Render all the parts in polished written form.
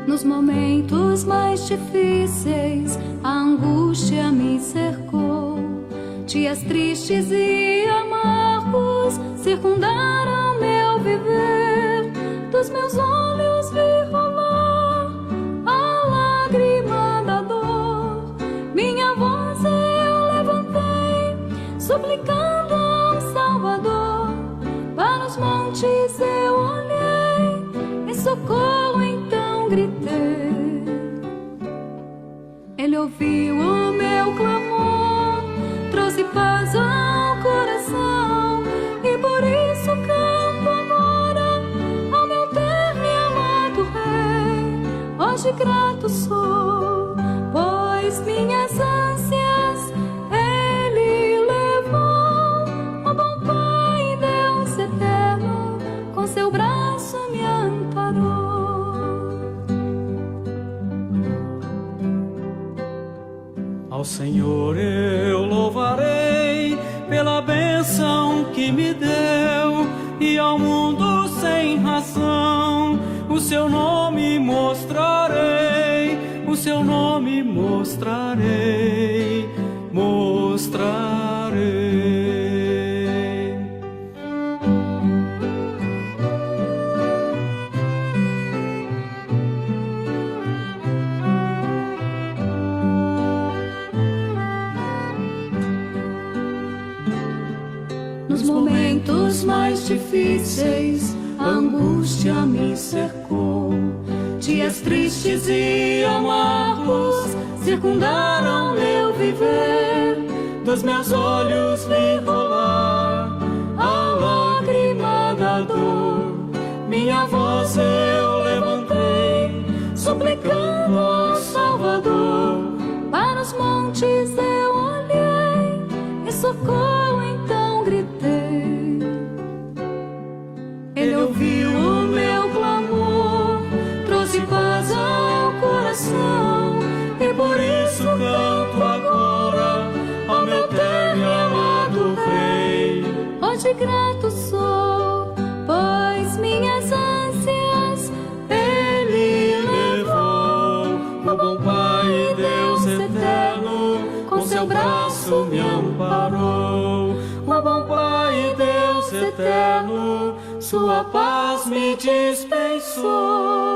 Nos momentos mais difíceis, a angústia me cercou. Dias tristes e amargos circundaram meu viver. Dos meus olhos vi rolar a lágrima da dor. Minha voz eu levantei, suplicando ao Salvador. Para os montes eu olhei, em socorro então gritei. Ele ouviu o meu clamor, trouxe paz ao coração, e por isso canto agora ao meu terno e amado Rei. Hoje grato sou, pois minhas ânsias Ele levou. O bom Pai, Deus eterno, com seu braço me amparou. Ao Senhor eu louvarei pela bênção que me deu, e ao mundo sem razão o seu nome mostrarei, o seu nome mostrarei, mostrarei. Nos momentos mais difíceis, a angústia me cercou. Dias tristes e amargos circundaram meu viver. Dos meus olhos vi rolar a lágrima da dor. Minha voz eu levantei, suplicando ao Salvador. Para os montes eu olhei, em socorro então gritei. Ele ouviu o meu clamor, trouxe paz ao coração, e por isso canto agora ao meu terno e amado Rei. Hoje grato sou, pois minhas ânsias Ele levou. O bom Pai, Deus eterno, com seu braço me amparou. O bom Pai, Deus eterno, sua paz me dispensou.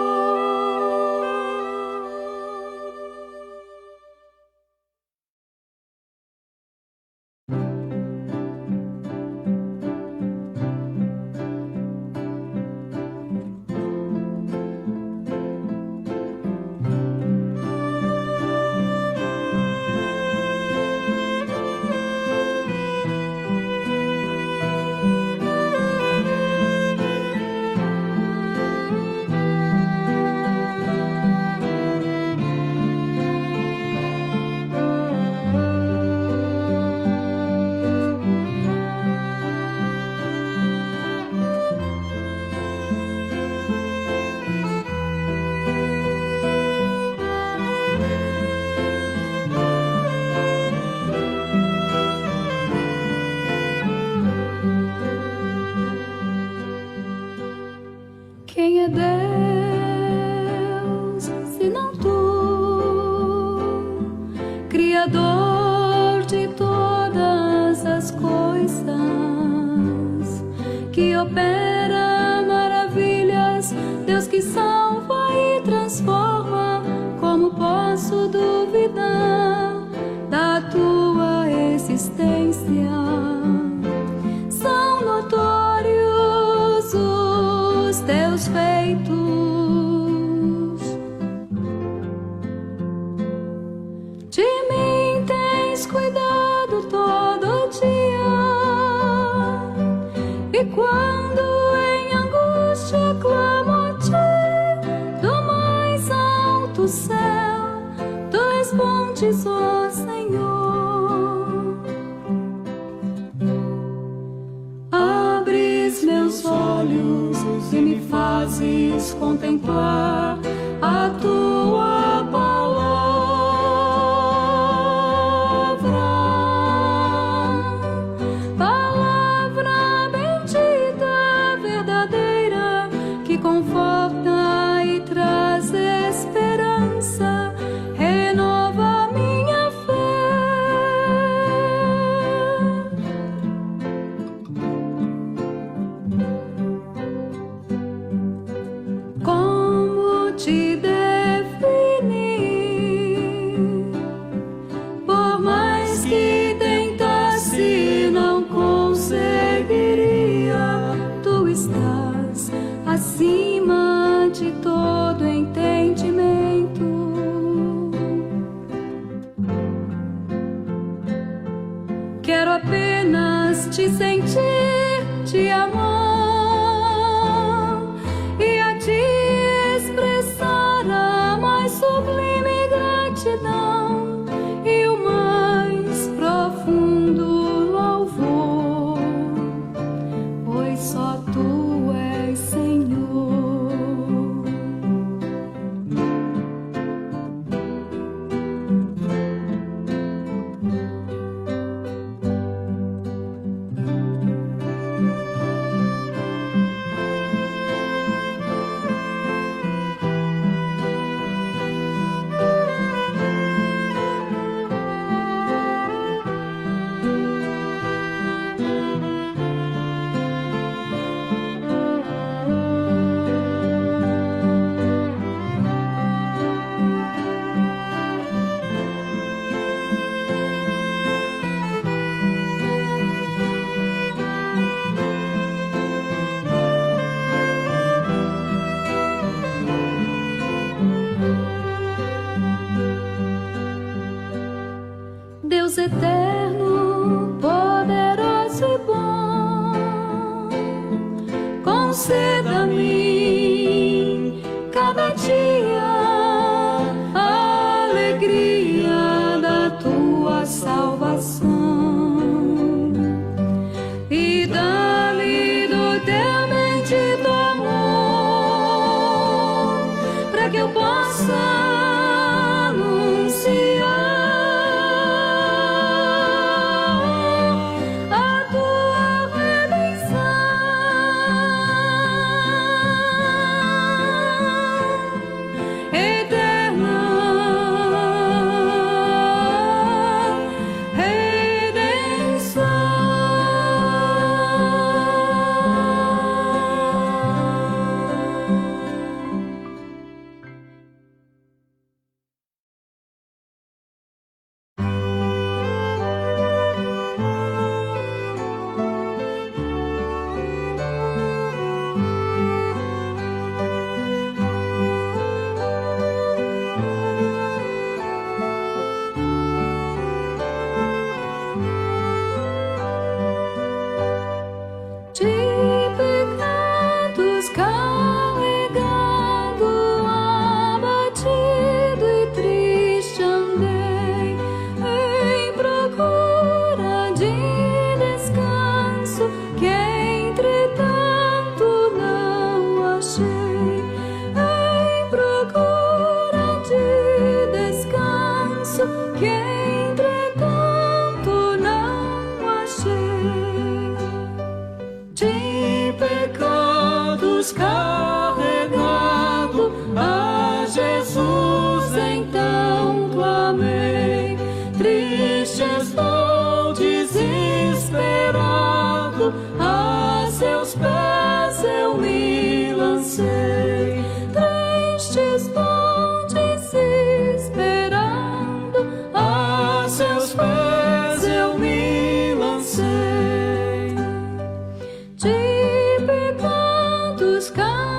Quem é Deus, senão tu, Criador de todas as coisas, que opera maravilhas, Deus que salva e transforma. Como posso duvidar da tua existência? São notórios os teus feitos. De mim tens cuidado todo dia, e quando em angústia clamo a ti, do mais alto céu tu respondes, ó Senhor. e me fazes contemplar a tua palavra bendita, verdadeira, que conforta e traz esperança, renova minha fé. Como te definir? Por mais que tentasse, não conseguiria. Tu estás acima de todo entendimento. Quero apenas te sentir, te amar e a ti expressar a mais sublime gratidão e o mais profundo louvor, pois só tu és Senhor. Deus eterno, poderoso e bom, conceda-me cada dia a alegria da tua salvação e dá-me do teu bendito amor, para que eu possa anunciar que entretanto não achei. De pecados carregado, a Jesus então clamei. Triste estou, desesperado, a seus pés eu me lancei. Triste estou, desesperado, a seus pés eu me lancei. De pecados carregados,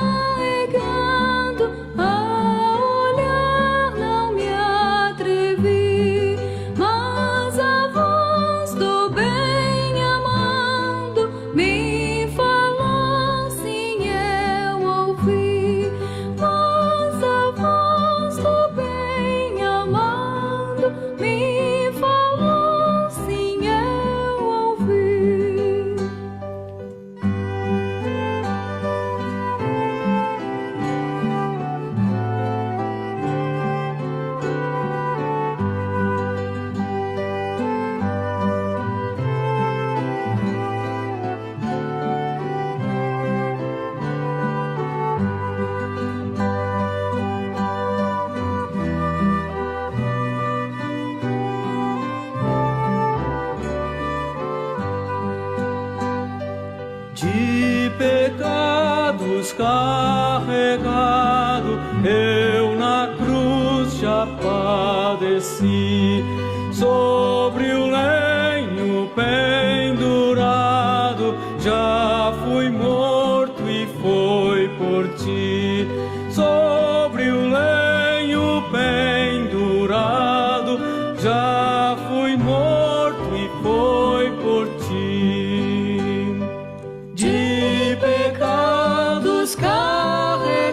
carregado, eu na cruz já padeci. Sobre o lenho pendurado, já fui morto e foi por ti. Sobre o lenho pendurado, já fui morto e foi por ti. De pecados carregado,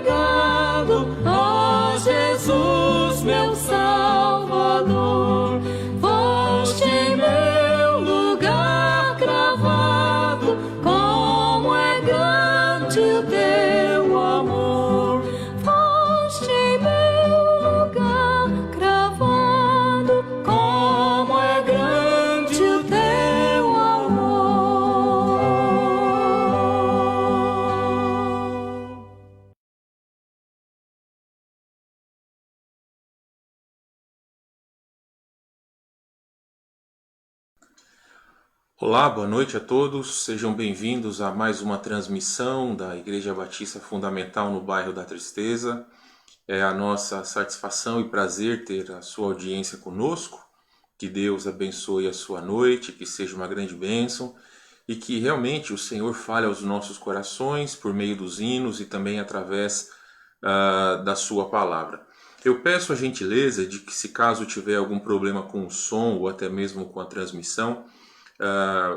ó Jesus, meu Salvador, foste em meu lugar cravado, como é grande o teu amor. Foste em meu lugar cravado, como é grande o teu amor. Olá, boa noite a todos. Sejam bem-vindos a mais uma transmissão da Igreja Batista Fundamental no bairro da Tristeza. É a nossa satisfação e prazer ter a sua audiência conosco. Que Deus abençoe a sua noite, que seja uma grande bênção e que realmente o Senhor fale aos nossos corações por meio dos hinos e também através da sua palavra. Eu peço a gentileza de que, se caso tiver algum problema com o som ou até mesmo com a transmissão,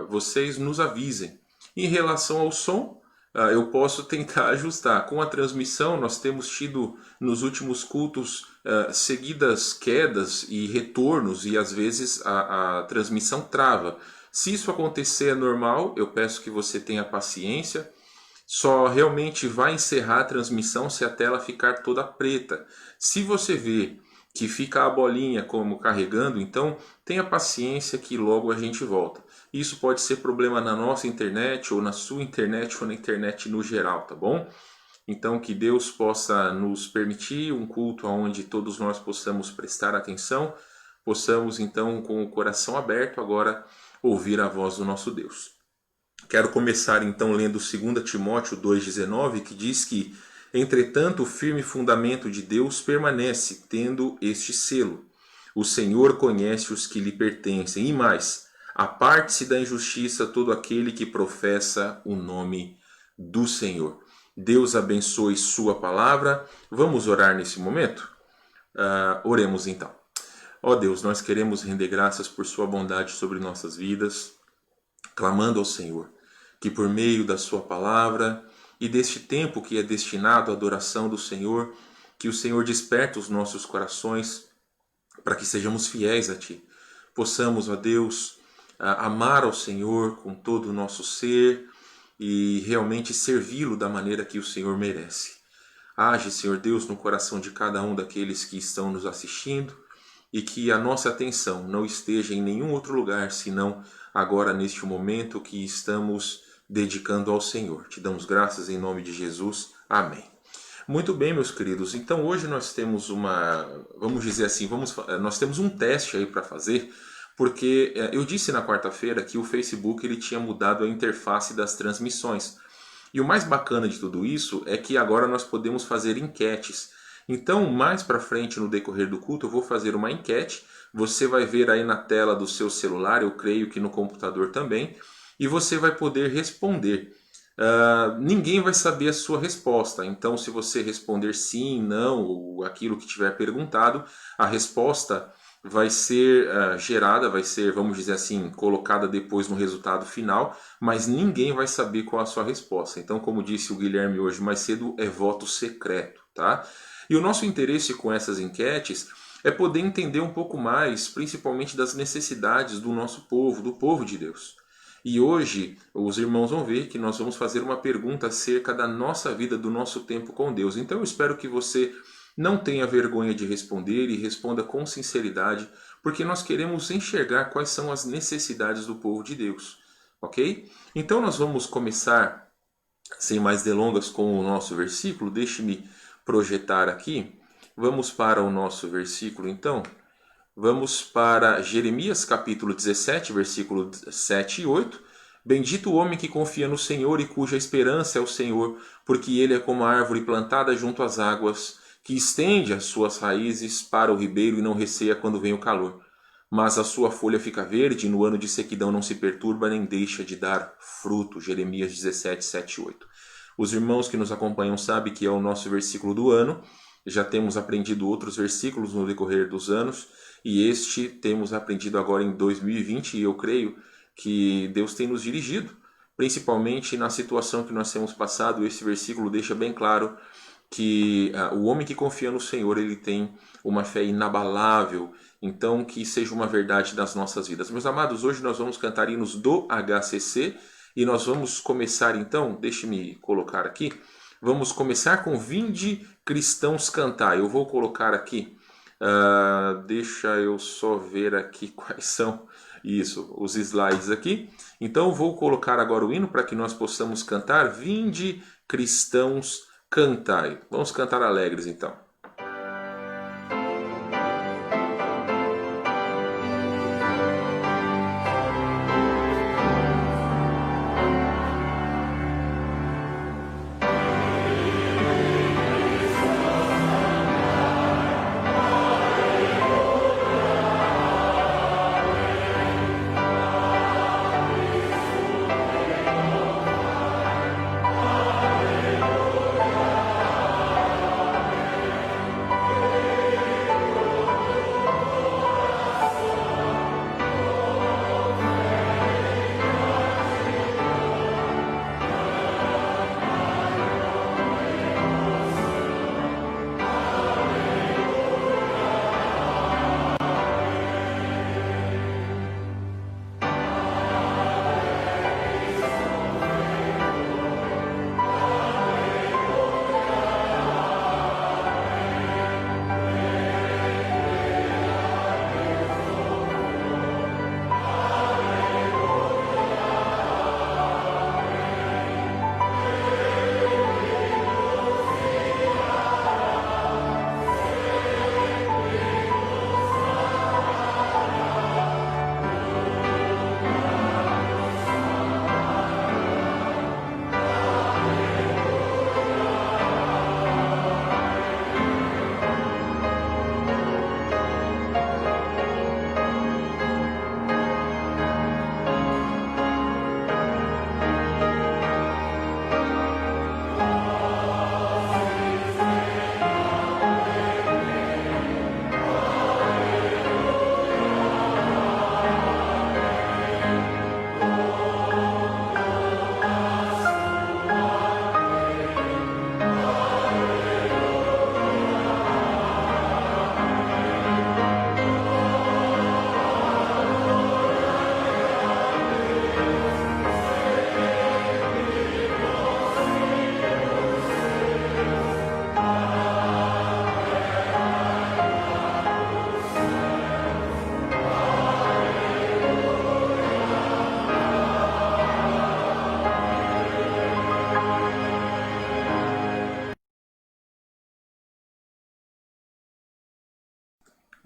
vocês nos avisem. Em relação ao som, eu posso tentar ajustar. Com a transmissão, nós temos tido nos últimos cultos seguidas quedas e retornos, e às vezes a transmissão trava. Se isso acontecer é normal, eu peço que você tenha paciência. Só realmente vai encerrar a transmissão se a tela ficar toda preta. Se você vê que fica a bolinha como carregando, então tenha paciência que logo a gente volta. Isso pode ser problema na nossa internet, ou na sua internet, ou na internet no geral, tá bom? Então que Deus possa nos permitir um culto onde todos nós possamos prestar atenção, possamos então com o coração aberto agora ouvir a voz do nosso Deus. Quero começar então lendo 2 Timóteo 2,19, que diz que: entretanto, o firme fundamento de Deus permanece, tendo este selo: o Senhor conhece os que lhe pertencem. E mais, aparte-se da injustiça todo aquele que professa o nome do Senhor. Deus abençoe sua palavra. Vamos orar nesse momento? Oremos então. Ó Deus, nós queremos render graças por sua bondade sobre nossas vidas, clamando ao Senhor que por meio da sua palavra e deste tempo que é destinado à adoração do Senhor, que o Senhor desperte os nossos corações para que sejamos fiéis a Ti. Possamos, ó Deus, amar ao Senhor com todo o nosso ser e realmente servi-lo da maneira que o Senhor merece. Age, Senhor Deus, no coração de cada um daqueles que estão nos assistindo e que a nossa atenção não esteja em nenhum outro lugar senão agora neste momento que estamos dedicando ao Senhor. Te damos graças em nome de Jesus. Amém. Muito bem, meus queridos. Então hoje nós temos vamos dizer assim, nós temos um teste aí para fazer, porque eu disse na quarta-feira que o Facebook ele tinha mudado a interface das transmissões. E o mais bacana de tudo isso é que agora nós podemos fazer enquetes. Então, mais para frente no decorrer do culto, eu vou fazer uma enquete. Você vai ver aí na tela do seu celular, eu creio que no computador também, e você vai poder responder. Ninguém vai saber a sua resposta, então se você responder sim, não, ou aquilo que tiver perguntado, a resposta vai ser gerada, vai ser, vamos dizer assim, colocada depois no resultado final, mas ninguém vai saber qual a sua resposta. Então, como disse o Guilherme hoje mais cedo, é voto secreto, tá? E o nosso interesse com essas enquetes é poder entender um pouco mais, principalmente das necessidades do nosso povo, do povo de Deus. E hoje os irmãos vão ver que nós vamos fazer uma pergunta acerca da nossa vida, do nosso tempo com Deus. Então eu espero que você não tenha vergonha de responder e responda com sinceridade, porque nós queremos enxergar quais são as necessidades do povo de Deus, ok? Então nós vamos começar, sem mais delongas, com o nosso versículo. Deixe-me projetar aqui. Vamos para o nosso versículo então. Vamos para Jeremias capítulo 17, versículo 7 e 8. Bendito o homem que confia no Senhor e cuja esperança é o Senhor, porque ele é como a árvore plantada junto às águas, que estende as suas raízes para o ribeiro e não receia quando vem o calor. Mas a sua folha fica verde e no ano de sequidão não se perturba nem deixa de dar fruto. Jeremias 17, 7 e 8. Os irmãos que nos acompanham sabem que é o nosso versículo do ano. Já temos aprendido outros versículos no decorrer dos anos, e este temos aprendido agora em 2020, e eu creio que Deus tem nos dirigido, principalmente na situação que nós temos passado. Esse versículo deixa bem claro que o homem que confia no Senhor, ele tem uma fé inabalável. Então, que seja uma verdade nas nossas vidas. Meus amados, hoje nós vamos cantar hinos do HCC, e nós vamos começar então, deixe-me colocar aqui, vamos começar com Vinde Cristãos Cantar. Eu vou colocar aqui, deixa eu só ver aqui quais são os slides aqui. Então vou colocar agora o hino para que nós possamos cantar Vinde Cristãos Cantai. Vamos cantar alegres então.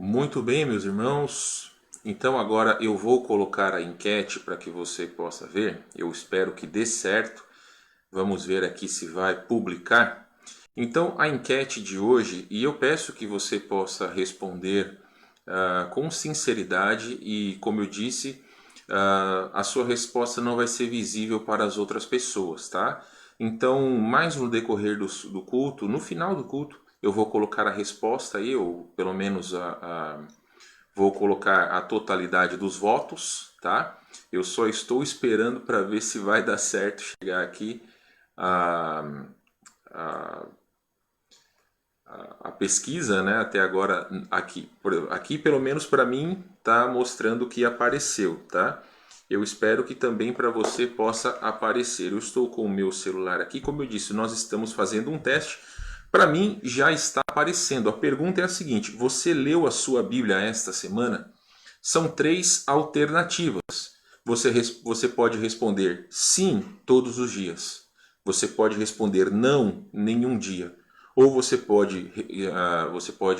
Muito bem, meus irmãos. Então agora eu vou colocar a enquete para que você possa ver. Eu espero que dê certo. Vamos ver aqui se vai publicar. Então a enquete de hoje, e eu peço que você possa responder com sinceridade, e como eu disse, a sua resposta não vai ser visível para as outras pessoas, tá? Então, mais no decorrer do culto, no final do culto, eu vou colocar a resposta aí, ou pelo menos vou colocar a totalidade dos votos, tá? Eu só estou esperando para ver se vai dar certo chegar aqui a pesquisa, né? Até agora aqui pelo menos para mim tá mostrando que apareceu, tá? Eu espero que também para você possa aparecer. Eu estou com o meu celular aqui, como eu disse, nós estamos fazendo um teste. Para mim já está aparecendo. A pergunta é a seguinte: você leu a sua Bíblia esta semana? São 3 alternativas. Você pode responder sim todos os dias. Você pode responder não nenhum dia. Ou você pode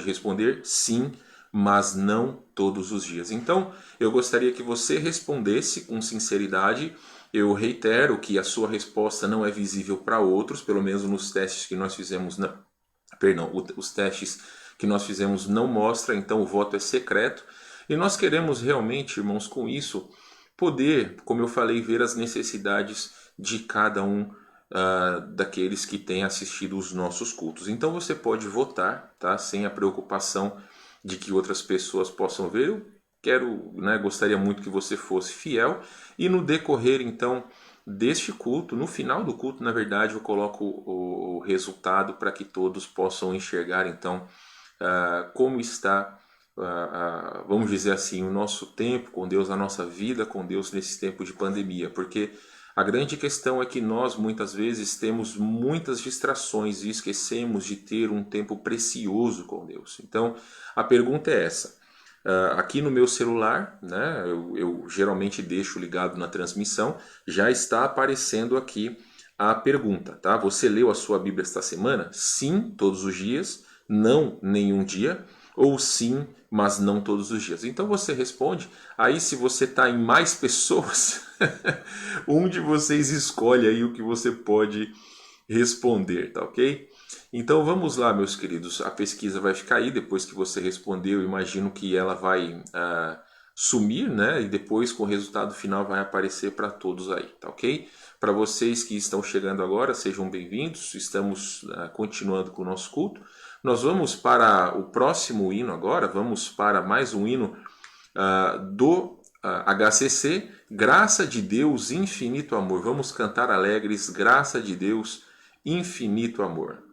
responder sim, mas não todos os dias. Então, eu gostaria que você respondesse com sinceridade Eu reitero que a sua resposta não é visível para outros, pelo menos nos testes que nós fizemos, os testes que nós fizemos não mostram, então o voto é secreto. E nós queremos realmente, irmãos, com isso, poder, como eu falei, ver as necessidades de cada um daqueles que têm assistido os nossos cultos. Então você pode votar, tá? Sem a preocupação de que outras pessoas possam ver. Eu gostaria muito que você fosse fiel. E no decorrer, então, deste culto, no final do culto, na verdade, eu coloco o resultado para que todos possam enxergar, então, como está, vamos dizer assim, o nosso tempo com Deus, a nossa vida com Deus nesse tempo de pandemia. Porque a grande questão é que nós, muitas vezes, temos muitas distrações e esquecemos de ter um tempo precioso com Deus. Então, a pergunta é essa. Aqui no meu celular, né, eu geralmente deixo ligado na transmissão, já está aparecendo aqui a pergunta, tá? Você leu a sua Bíblia esta semana? Sim, todos os dias. Não, nenhum dia. Ou sim, mas não todos os dias. Então você responde. Aí, se você está em mais pessoas, um de vocês escolhe aí o que você pode responder, tá ok? Então vamos lá, meus queridos. A pesquisa vai ficar aí depois que você respondeu. Eu imagino que ela vai sumir, né? E depois, com o resultado final, vai aparecer para todos aí, tá ok? Para vocês que estão chegando agora, sejam bem-vindos. Estamos continuando com o nosso culto. Nós vamos para o próximo hino agora, vamos para mais um hino do HCC, Graça de Deus, Infinito Amor. Vamos cantar alegres, Graça de Deus, Infinito Amor.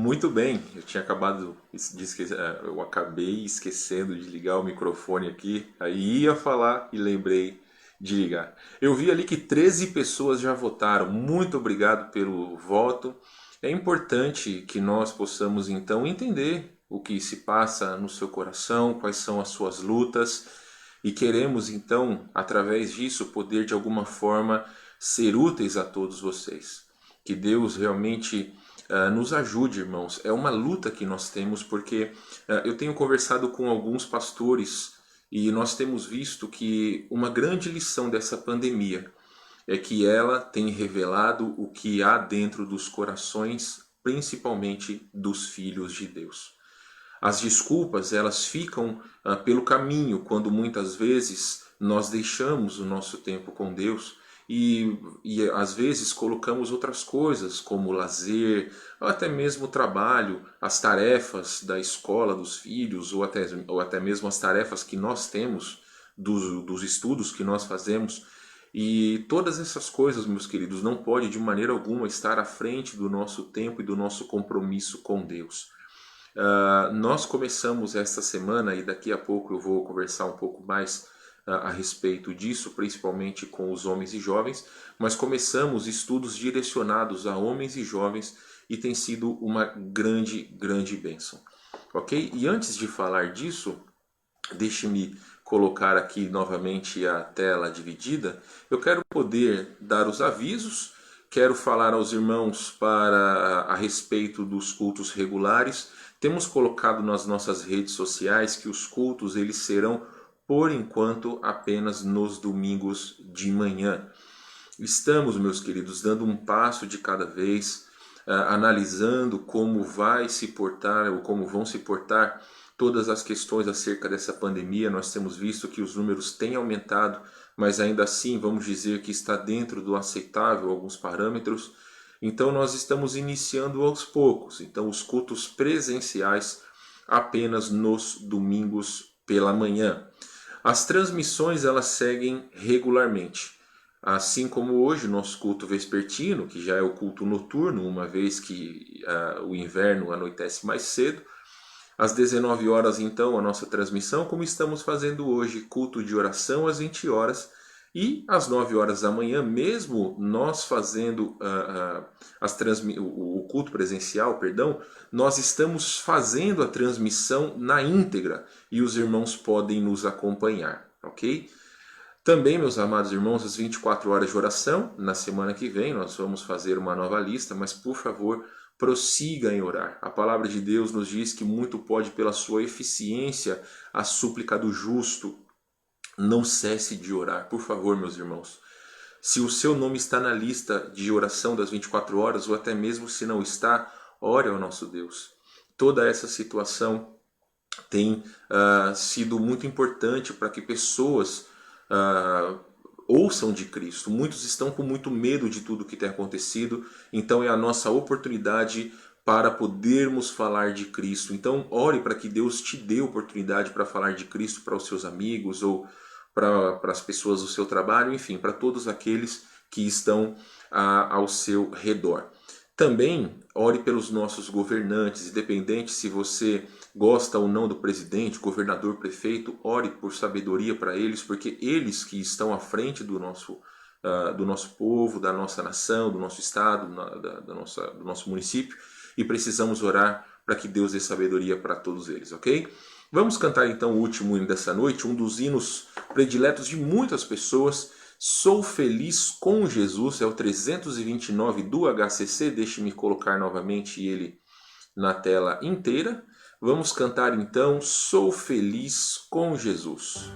Muito bem, eu tinha acabado de esquecer, eu acabei esquecendo de ligar o microfone aqui, aí ia falar e lembrei de ligar. Eu vi ali que 13 pessoas já votaram, muito obrigado pelo voto. É importante que nós possamos então entender o que se passa no seu coração, quais são as suas lutas, e queremos então, através disso, poder de alguma forma ser úteis a todos vocês. Que Deus realmente nos ajude, irmãos. É uma luta que nós temos, porque eu tenho conversado com alguns pastores e nós temos visto que uma grande lição dessa pandemia é que ela tem revelado o que há dentro dos corações, principalmente dos filhos de Deus. As desculpas, elas ficam pelo caminho, quando muitas vezes nós deixamos o nosso tempo com Deus e às vezes colocamos outras coisas, como lazer, ou até mesmo o trabalho, as tarefas da escola dos filhos, ou até mesmo as tarefas que nós temos, dos estudos que nós fazemos. E todas essas coisas, meus queridos, não pode de maneira alguma estar à frente do nosso tempo e do nosso compromisso com Deus. Nós começamos esta semana, e daqui a pouco eu vou conversar um pouco mais a respeito disso, principalmente com os homens e jovens, mas começamos estudos direcionados a homens e jovens e tem sido uma grande, grande bênção. Ok? E antes de falar disso, deixe-me colocar aqui novamente a tela dividida. Eu quero poder dar os avisos, quero falar aos irmãos a respeito dos cultos regulares. Temos colocado nas nossas redes sociais que os cultos eles serão, por enquanto, apenas nos domingos de manhã. Estamos, meus queridos, dando um passo de cada vez, analisando como vai se portar ou como vão se portar todas as questões acerca dessa pandemia. Nós temos visto que os números têm aumentado, mas ainda assim vamos dizer que está dentro do aceitável alguns parâmetros. Então nós estamos iniciando aos poucos. Então os cultos presenciais apenas nos domingos pela manhã. As transmissões elas seguem regularmente. Assim como hoje, nosso culto vespertino, que já é o culto noturno, uma vez que o inverno anoitece mais cedo. Às 19 horas, então, a nossa transmissão, como estamos fazendo hoje, culto de oração às 20 horas. E às 9 horas da manhã, mesmo nós fazendo o culto presencial, nós estamos fazendo a transmissão na íntegra e os irmãos podem nos acompanhar, ok? Também, meus amados irmãos, às 24 horas de oração, na semana que vem nós vamos fazer uma nova lista, mas por favor, prossiga em orar. A palavra de Deus nos diz que muito pode pela sua eficiência a súplica do justo. Não cesse de orar, por favor, meus irmãos. Se o seu nome está na lista de oração das 24 horas, ou até mesmo se não está, ore ao nosso Deus. Toda essa situação tem sido muito importante para que pessoas ouçam de Cristo. Muitos estão com muito medo de tudo que tem acontecido, então é a nossa oportunidade para podermos falar de Cristo. Então ore para que Deus te dê oportunidade para falar de Cristo para os seus amigos ou para as pessoas do seu trabalho, enfim, para todos aqueles que estão ao seu redor. Também ore pelos nossos governantes, independente se você gosta ou não do presidente, governador, prefeito, ore por sabedoria para eles, porque eles que estão à frente do nosso povo, da nossa nação, do nosso estado, do nosso município, e precisamos orar para que Deus dê sabedoria para todos eles, ok? Vamos cantar então o último hino dessa noite, um dos hinos prediletos de muitas pessoas. Sou feliz com Jesus, é o 329 do HCC, deixe-me colocar novamente ele na tela inteira. Vamos cantar então, Sou feliz com Jesus.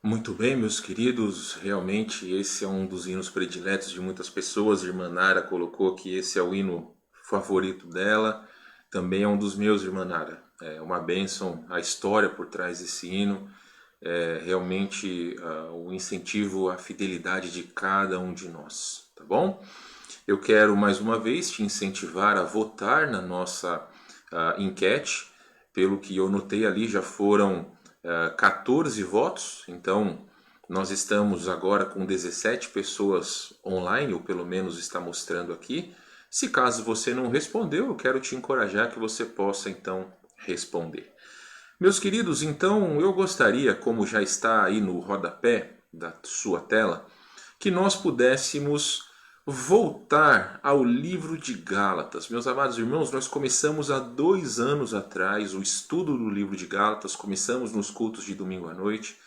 Muito bem, meus queridos, realmente esse é um dos hinos prediletos de muitas pessoas. A irmã Nara colocou que esse é o hino favorito dela. Também é um dos meus, irmã Nara. É uma bênção a história por trás desse hino. É realmente o incentivo à fidelidade de cada um de nós, tá bom? Eu quero mais uma vez te incentivar a votar na nossa enquete. Pelo que eu notei ali, já foram 14 votos, então nós estamos agora com 17 pessoas online, ou pelo menos está mostrando aqui. Se caso você não respondeu, eu quero te encorajar que você possa então responder. Meus queridos, então eu gostaria, como já está aí no rodapé da sua tela, que nós pudéssemos voltar ao livro de Gálatas. Meus amados irmãos, nós começamos há 2 anos atrás o estudo do livro de Gálatas, começamos nos cultos de domingo à noite,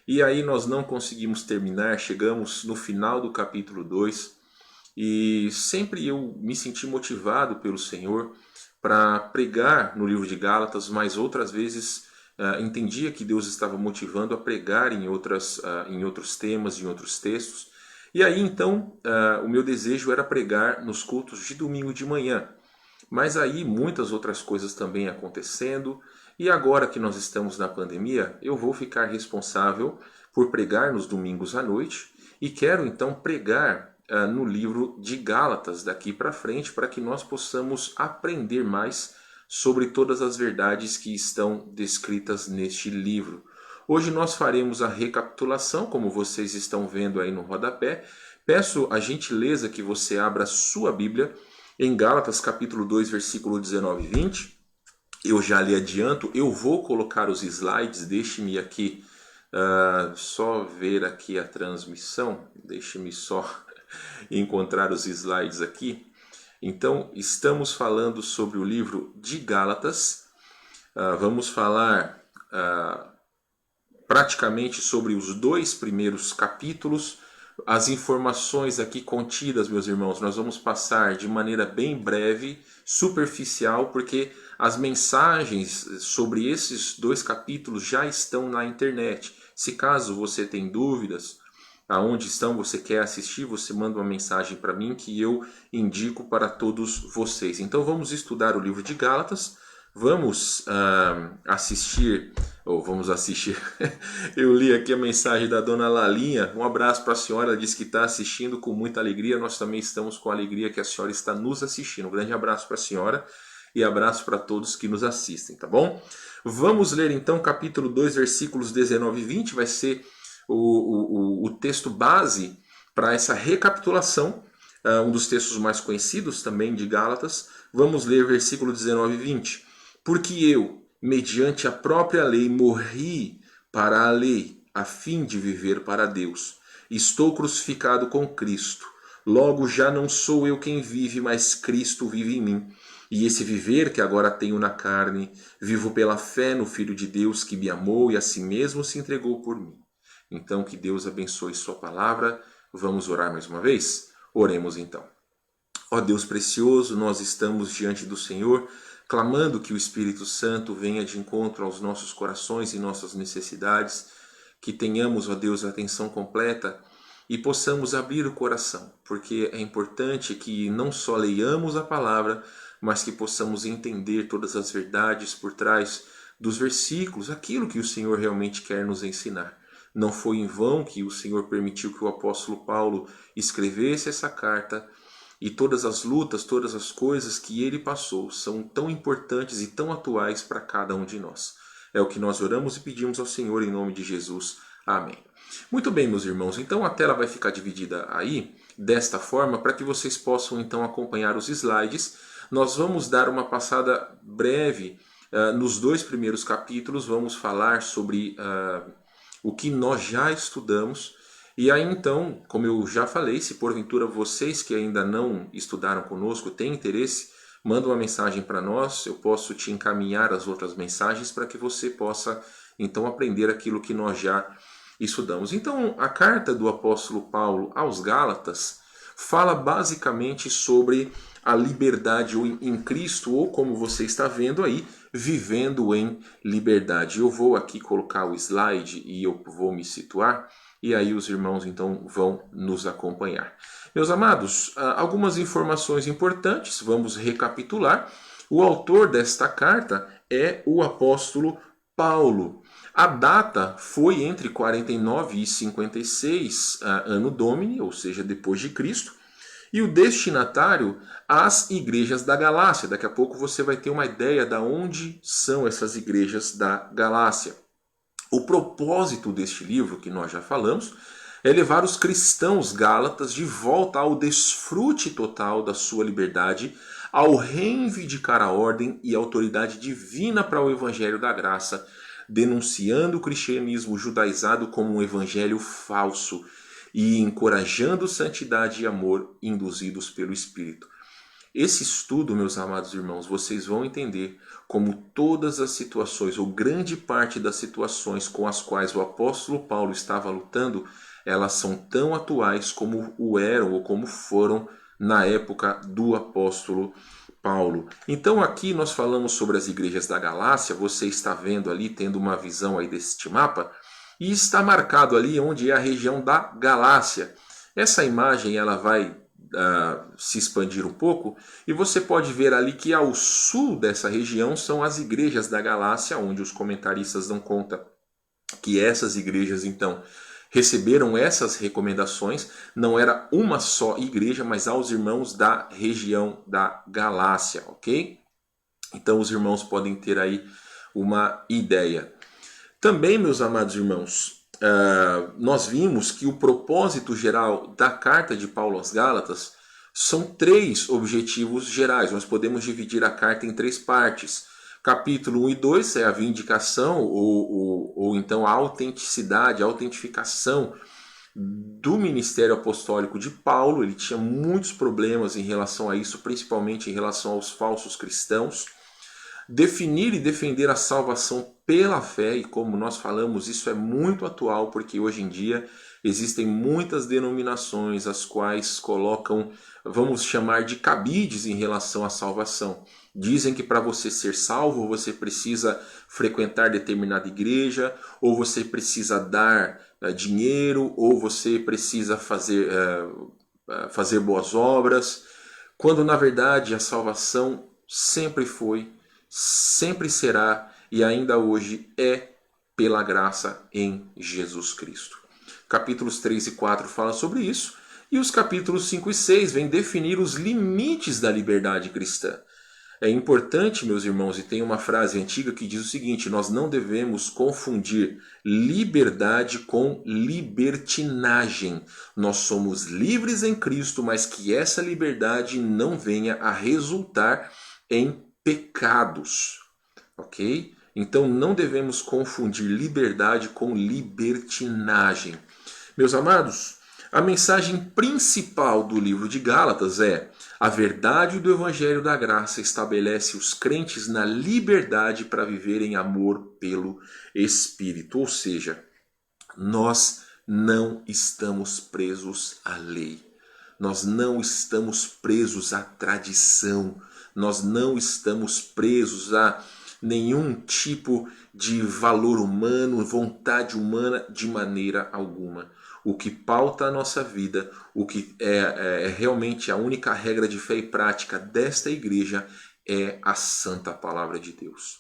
e aí nós não conseguimos terminar, chegamos no final do capítulo 2, e sempre eu me senti motivado pelo Senhor para pregar no livro de Gálatas, mas outras vezes entendia que Deus estava motivando a pregar em outros temas, em outros textos. E aí então o meu desejo era pregar nos cultos de domingo de manhã. Mas aí muitas outras coisas também acontecendo. E agora que nós estamos na pandemia, eu vou ficar responsável por pregar nos domingos à noite. E quero então pregar no livro de Gálatas daqui para frente, para que nós possamos aprender mais sobre todas as verdades que estão descritas neste livro. Hoje nós faremos a recapitulação, como vocês estão vendo aí no rodapé. Peço a gentileza que você abra a sua Bíblia em Gálatas capítulo 2, versículo 19 e 20. Eu já lhe adianto, eu vou colocar os slides, deixe-me aqui só ver aqui a transmissão, deixe-me só encontrar os slides aqui. Então, estamos falando sobre o livro de Gálatas, vamos falar praticamente sobre os 2 primeiros capítulos. As informações aqui contidas, meus irmãos, nós vamos passar de maneira bem breve, superficial, porque as mensagens sobre esses 2 capítulos já estão na internet. Se caso você tem dúvidas, aonde estão, você quer assistir, você manda uma mensagem para mim que eu indico para todos vocês. Então vamos estudar o livro de Gálatas. Vamos assistir. Eu li aqui a mensagem da dona Lalinha. Um abraço para a senhora, ela disse que está assistindo com muita alegria. Nós também estamos com a alegria que a senhora está nos assistindo. Um grande abraço para a senhora e abraço para todos que nos assistem, tá bom? Vamos ler então capítulo 2, versículos 19 e 20. Vai ser o texto base para essa recapitulação, um dos textos mais conhecidos também de Gálatas. Vamos ler versículo 19 e 20. Porque eu, mediante a própria lei, morri para a lei, a fim de viver para Deus. Estou crucificado com Cristo. Logo já não sou eu quem vive, mas Cristo vive em mim. E esse viver que agora tenho na carne, vivo pela fé no Filho de Deus que me amou e a si mesmo se entregou por mim. Então que Deus abençoe sua palavra. Vamos orar mais uma vez? Oremos então. Ó Deus precioso, nós estamos diante do Senhor, clamando que o Espírito Santo venha de encontro aos nossos corações e nossas necessidades, que tenhamos, ó Deus, a atenção completa e possamos abrir o coração, porque é importante que não só leiamos a palavra, mas que possamos entender todas as verdades por trás dos versículos, aquilo que o Senhor realmente quer nos ensinar. Não foi em vão que o Senhor permitiu que o apóstolo Paulo escrevesse essa carta, e todas as lutas, todas as coisas que ele passou são tão importantes e tão atuais para cada um de nós. É o que nós oramos e pedimos ao Senhor em nome de Jesus. Amém. Muito bem, meus irmãos, então a tela vai ficar dividida aí, desta forma, para que vocês possam então acompanhar os slides. Nós vamos dar uma passada breve nos 2 primeiros capítulos, vamos falar sobre o que nós já estudamos. E aí então, como eu já falei, se porventura vocês que ainda não estudaram conosco têm interesse, manda uma mensagem para nós, eu posso te encaminhar as outras mensagens para que você possa então aprender aquilo que nós já estudamos. Então, a carta do apóstolo Paulo aos Gálatas fala basicamente sobre a liberdade em Cristo, ou como você está vendo aí, vivendo em liberdade. Eu vou aqui colocar o slide e eu vou me situar, e aí os irmãos então vão nos acompanhar. Meus amados, algumas informações importantes, vamos recapitular. O autor desta carta é o apóstolo Paulo. A data foi entre 49 e 56 ano Domini, ou seja, depois de Cristo. E o destinatário, as igrejas da Galácia. Daqui a pouco você vai ter uma ideia de onde são essas igrejas da Galácia. O propósito deste livro, que nós já falamos, é levar os cristãos gálatas de volta ao desfrute total da sua liberdade, ao reivindicar a ordem e a autoridade divina para o evangelho da graça, denunciando o cristianismo judaizado como um evangelho falso, e encorajando santidade e amor induzidos pelo Espírito. Esse estudo, meus amados irmãos, vocês vão entender como todas as situações, ou grande parte das situações com as quais o apóstolo Paulo estava lutando, elas são tão atuais como o eram ou como foram na época do apóstolo Paulo. Então aqui nós falamos sobre as igrejas da Galácia, você está vendo ali, tendo uma visão aí deste mapa, e está marcado ali onde é a região da Galácia. Essa imagem ela vai se expandir um pouco e você pode ver ali que ao sul dessa região são as igrejas da Galácia, onde os comentaristas dão conta que essas igrejas então receberam essas recomendações. Não era uma só igreja, mas aos irmãos da região da Galácia, ok? Então os irmãos podem ter aí uma ideia. Também, meus amados irmãos, nós vimos que o propósito geral da carta de Paulo aos Gálatas são 3 objetivos gerais. Nós podemos dividir a carta em 3 partes. Capítulo 1 e 2 é a vindicação ou então a autenticidade, a autentificação do ministério apostólico de Paulo. Ele tinha muitos problemas em relação a isso, principalmente em relação aos falsos cristãos. Definir e defender a salvação pela fé, e como nós falamos, isso é muito atual, porque hoje em dia existem muitas denominações as quais colocam, vamos chamar de cabides em relação à salvação. Dizem que para você ser salvo, você precisa frequentar determinada igreja, ou você precisa dar dinheiro, ou você precisa fazer boas obras, quando na verdade a salvação sempre foi, sempre será e ainda hoje é pela graça em Jesus Cristo. Capítulos 3 e 4 falam sobre isso, e os capítulos 5 e 6 vêm definir os limites da liberdade cristã. É importante, meus irmãos, e tem uma frase antiga que diz o seguinte: nós não devemos confundir liberdade com libertinagem. Nós somos livres em Cristo, mas que essa liberdade não venha a resultar em pecados, ok? Então não devemos confundir liberdade com libertinagem. Meus amados, a mensagem principal do livro de Gálatas é: a verdade do Evangelho da Graça estabelece os crentes na liberdade para viver em amor pelo Espírito. Ou seja, nós não estamos presos à lei. Nós não estamos presos à tradição. Nós não estamos presos a nenhum tipo de valor humano, vontade humana, de maneira alguma. O que pauta a nossa vida, o que é realmente a única regra de fé e prática desta igreja é a santa palavra de Deus.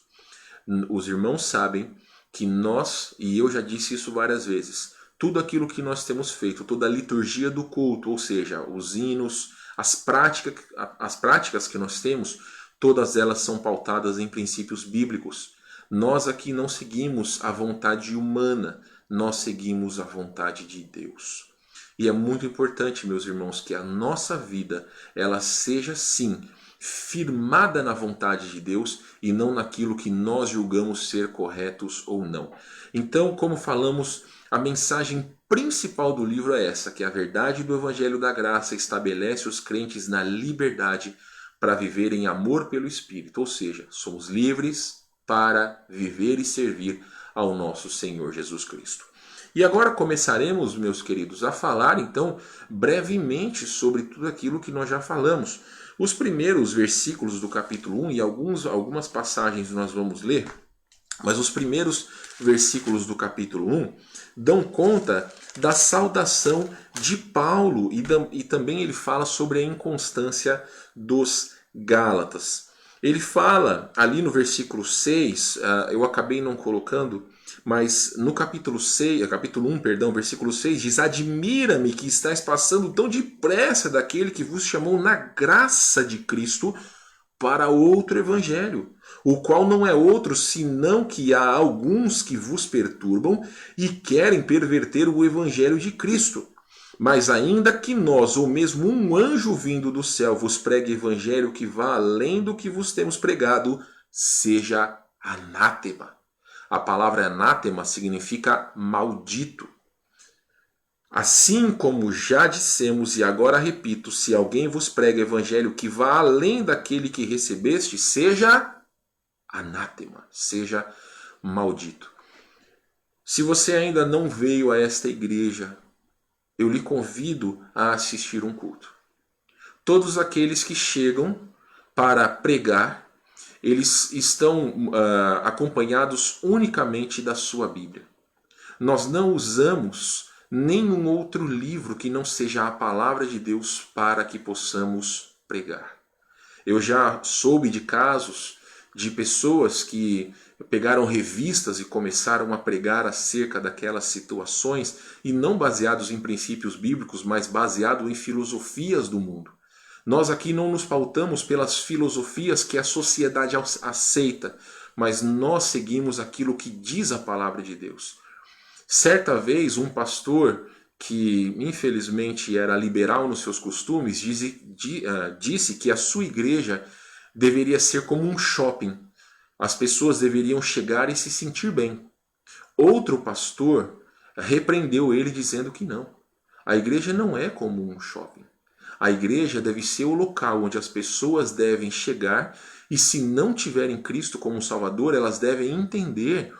Os irmãos sabem que nós, e eu já disse isso várias vezes, tudo aquilo que nós temos feito, toda a liturgia do culto, ou seja, os hinos, as práticas que nós temos, todas elas são pautadas em princípios bíblicos. Nós aqui não seguimos a vontade humana, nós seguimos a vontade de Deus. E é muito importante, meus irmãos, que a nossa vida ela seja, sim, firmada na vontade de Deus e não naquilo que nós julgamos ser corretos ou não. Então, como falamos, a mensagem principal do livro é essa, que a verdade do Evangelho da Graça estabelece os crentes na liberdade para viver em amor pelo Espírito, ou seja, somos livres para viver e servir ao nosso Senhor Jesus Cristo. E agora começaremos, meus queridos, a falar então brevemente sobre tudo aquilo que nós já falamos. Os primeiros versículos do capítulo 1 e algumas passagens nós vamos ler, mas os primeiros versículos do capítulo 1 dão conta da saudação de Paulo e também ele fala sobre a inconstância dos Gálatas. Ele fala ali no versículo 6, eu acabei não colocando, mas no capítulo 1, versículo 6, diz: admira-me que estáis passando tão depressa daquele que vos chamou na graça de Cristo para outro evangelho, o qual não é outro senão que há alguns que vos perturbam e querem perverter o evangelho de Cristo. Mas ainda que nós, ou mesmo um anjo vindo do céu, vos pregue evangelho que vá além do que vos temos pregado, seja anátema. A palavra anátema significa maldito. Assim como já dissemos e agora repito, se alguém vos prega evangelho que vá além daquele que recebeste, seja anátema, seja maldito. Se você ainda não veio a esta igreja, eu lhe convido a assistir um culto. Todos aqueles que chegam para pregar, eles estão acompanhados unicamente da sua Bíblia. Nós não usamos nenhum outro livro que não seja a palavra de Deus para que possamos pregar. Eu já soube de casos de pessoas que pegaram revistas e começaram a pregar acerca daquelas situações, e não baseados em princípios bíblicos, mas baseados em filosofias do mundo. Nós aqui não nos pautamos pelas filosofias que a sociedade aceita, mas nós seguimos aquilo que diz a palavra de Deus. Certa vez, um pastor que infelizmente era liberal nos seus costumes disse que a sua igreja deveria ser como um shopping. As pessoas deveriam chegar e se sentir bem. Outro pastor repreendeu ele dizendo que não. A igreja não é como um shopping. A igreja deve ser o local onde as pessoas devem chegar e, se não tiverem Cristo como Salvador, elas devem entender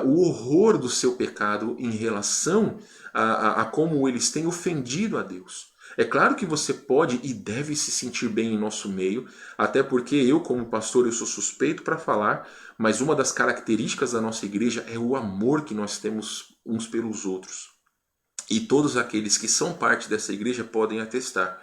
o horror do seu pecado em relação a como eles têm ofendido a Deus. É claro que você pode e deve se sentir bem em nosso meio, até porque eu, como pastor, eu sou suspeito para falar, mas uma das características da nossa igreja é o amor que nós temos uns pelos outros. E todos aqueles que são parte dessa igreja podem atestar.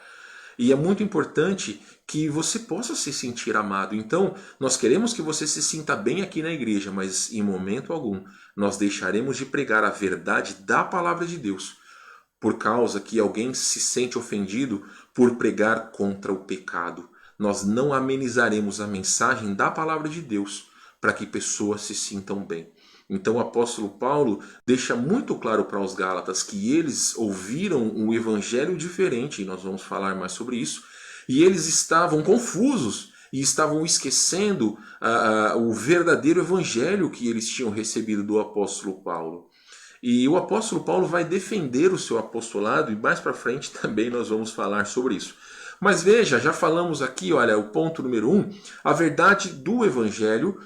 E é muito importante que você possa se sentir amado. Então, nós queremos que você se sinta bem aqui na igreja, mas em momento algum nós deixaremos de pregar a verdade da palavra de Deus, por causa que alguém se sente ofendido por pregar contra o pecado. Nós não amenizaremos a mensagem da palavra de Deus para que pessoas se sintam bem. Então o apóstolo Paulo deixa muito claro para os Gálatas que eles ouviram um evangelho diferente, e nós vamos falar mais sobre isso, e eles estavam confusos e estavam esquecendo o verdadeiro evangelho que eles tinham recebido do apóstolo Paulo. E o apóstolo Paulo vai defender o seu apostolado, e mais para frente também nós vamos falar sobre isso. Mas veja, já falamos aqui, olha, o ponto número 1, a verdade do evangelho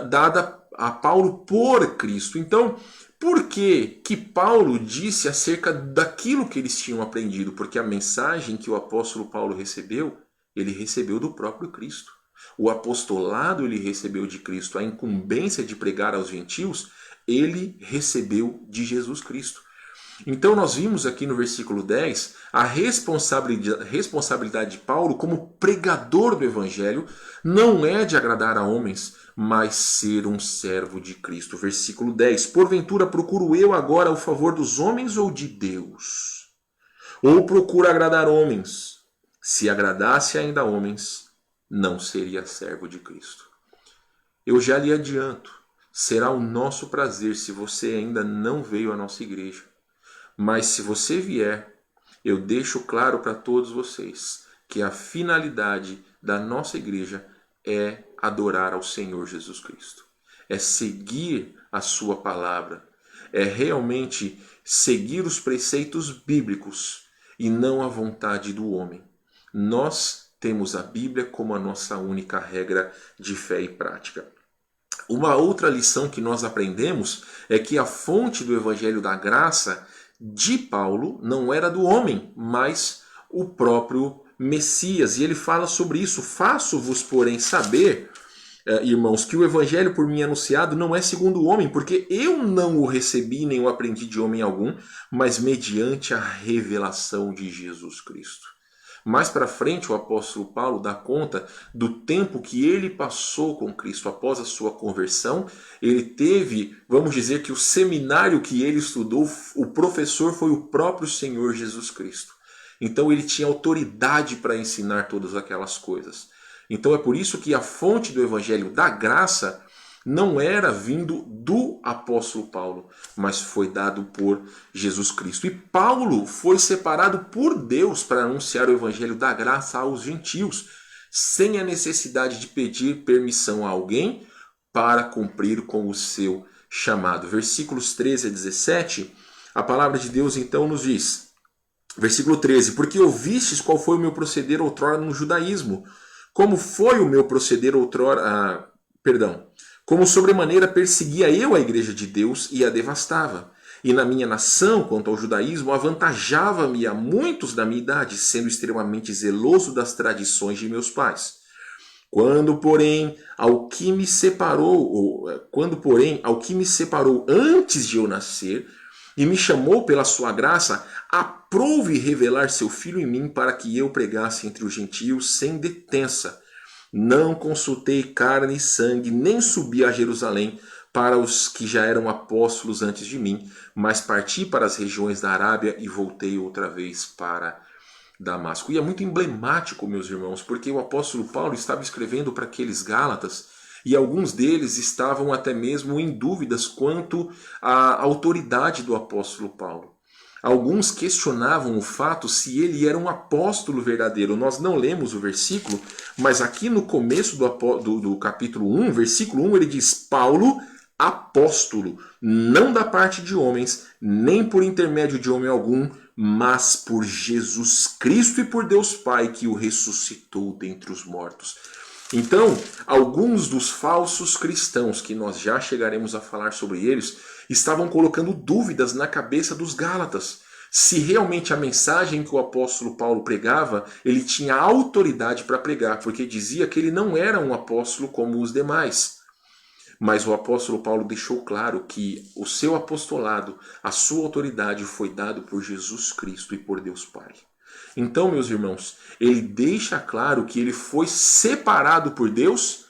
dada a Paulo por Cristo. Então, por que Paulo disse acerca daquilo que eles tinham aprendido? Porque a mensagem que o apóstolo Paulo recebeu, ele recebeu do próprio Cristo. O apostolado ele recebeu de Cristo. A incumbência de pregar aos gentios, ele recebeu de Jesus Cristo. Então nós vimos aqui no versículo 10 a responsabilidade de Paulo como pregador do evangelho não é de agradar a homens, mas ser um servo de Cristo. Versículo 10. Porventura procuro eu agora o favor dos homens ou de Deus? Ou procuro agradar homens? Se agradasse ainda homens, não seria servo de Cristo. Eu já lhe adianto, será o nosso prazer se você ainda não veio à nossa igreja. Mas se você vier, eu deixo claro para todos vocês que a finalidade da nossa igreja é adorar ao Senhor Jesus Cristo. É seguir a sua palavra. É realmente seguir os preceitos bíblicos e não a vontade do homem. Nós temos a Bíblia como a nossa única regra de fé e prática. Uma outra lição que nós aprendemos é que a fonte do Evangelho da Graça de Paulo não era do homem, mas o próprio Messias. E ele fala sobre isso. Faço-vos, porém, saber, irmãos, que o evangelho por mim anunciado não é segundo o homem, porque eu não o recebi nem o aprendi de homem algum, mas mediante a revelação de Jesus Cristo. Mais para frente, o apóstolo Paulo dá conta do tempo que ele passou com Cristo. Após a sua conversão, ele teve, vamos dizer que o seminário que ele estudou, o professor foi o próprio Senhor Jesus Cristo. Então ele tinha autoridade para ensinar todas aquelas coisas. Então é por isso que a fonte do evangelho da graça não era vindo do apóstolo Paulo, mas foi dado por Jesus Cristo. E Paulo foi separado por Deus para anunciar o evangelho da graça aos gentios, sem a necessidade de pedir permissão a alguém para cumprir com o seu chamado. Versículos 13 a 17, a palavra de Deus então nos diz, versículo 13, porque ouvistes qual foi o meu proceder outrora no judaísmo, como foi o meu proceder outrora, como sobremaneira perseguia eu a igreja de Deus e a devastava. E na minha nação, quanto ao judaísmo, avantajava-me a muitos da minha idade, sendo extremamente zeloso das tradições de meus pais. Quando, porém, ao que me separou antes de eu nascer, e me chamou pela sua graça, aprouve revelar seu Filho em mim para que eu pregasse entre os gentios sem detença. Não consultei carne e sangue, nem subi a Jerusalém para os que já eram apóstolos antes de mim, mas parti para as regiões da Arábia e voltei outra vez para Damasco. E é muito emblemático, meus irmãos, porque o apóstolo Paulo estava escrevendo para aqueles Gálatas e alguns deles estavam até mesmo em dúvidas quanto à autoridade do apóstolo Paulo. Alguns questionavam o fato se ele era um apóstolo verdadeiro. Nós não lemos o versículo, mas aqui no começo do capítulo 1, versículo 1, ele diz: Paulo, apóstolo, não da parte de homens, nem por intermédio de homem algum, mas por Jesus Cristo e por Deus Pai, que o ressuscitou dentre os mortos. Então, alguns dos falsos cristãos, que nós já chegaremos a falar sobre eles, estavam colocando dúvidas na cabeça dos Gálatas. Se realmente a mensagem que o apóstolo Paulo pregava, ele tinha autoridade para pregar, porque dizia que ele não era um apóstolo como os demais. Mas o apóstolo Paulo deixou claro que o seu apostolado, a sua autoridade foi dado por Jesus Cristo e por Deus Pai. Então, meus irmãos, ele deixa claro que ele foi separado por Deus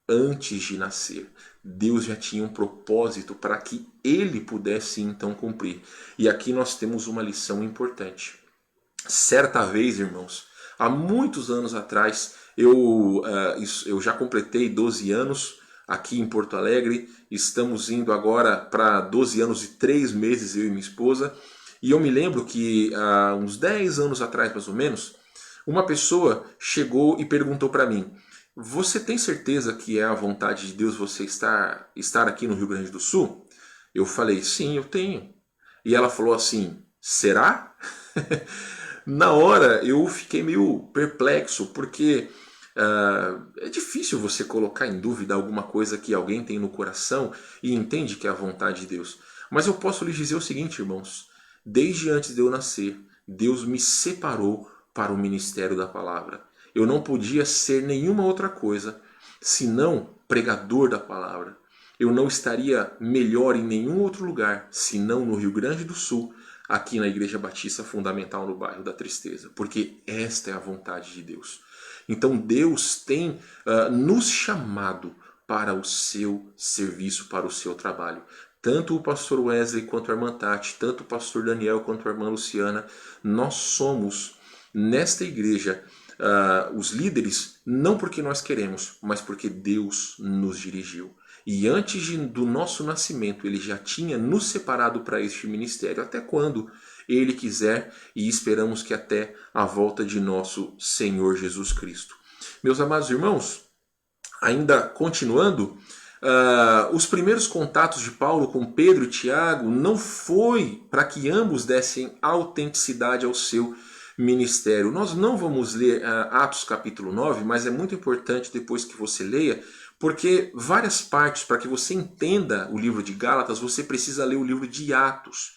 antes de nascer. Deus já tinha um propósito para que ele pudesse então cumprir. E aqui nós temos uma lição importante. Certa vez, irmãos, há muitos anos atrás, eu já completei 12 anos aqui em Porto Alegre. Estamos indo agora para 12 anos e 3 meses, eu e minha esposa. E eu me lembro que há uns 10 anos atrás, mais ou menos, uma pessoa chegou e perguntou para mim: você tem certeza que é a vontade de Deus você estar aqui no Rio Grande do Sul? Eu falei: sim, eu tenho. E ela falou assim: será? Na hora eu fiquei meio perplexo, porque é difícil você colocar em dúvida alguma coisa que alguém tem no coração e entende que é a vontade de Deus. Mas eu posso lhes dizer o seguinte, irmãos: desde antes de eu nascer, Deus me separou para o ministério da palavra. Eu não podia ser nenhuma outra coisa senão pregador da palavra. Eu não estaria melhor em nenhum outro lugar senão no Rio Grande do Sul, aqui na Igreja Batista Fundamental no bairro da Tristeza, porque esta é a vontade de Deus. Então Deus tem nos chamado para o seu serviço, para o seu trabalho. Tanto o pastor Wesley quanto a irmã Tati, tanto o pastor Daniel quanto a irmã Luciana, nós somos nesta igreja os líderes, não porque nós queremos, mas porque Deus nos dirigiu. E antes do nosso nascimento, Ele já tinha nos separado para este ministério, até quando Ele quiser, e esperamos que até a volta de nosso Senhor Jesus Cristo. Meus amados irmãos, ainda continuando, os primeiros contatos de Paulo com Pedro e Tiago não foi para que ambos dessem autenticidade ao seu ministério. Nós não vamos ler Atos capítulo 9, mas é muito importante depois que você leia, porque várias partes, para que você entenda o livro de Gálatas, você precisa ler o livro de Atos.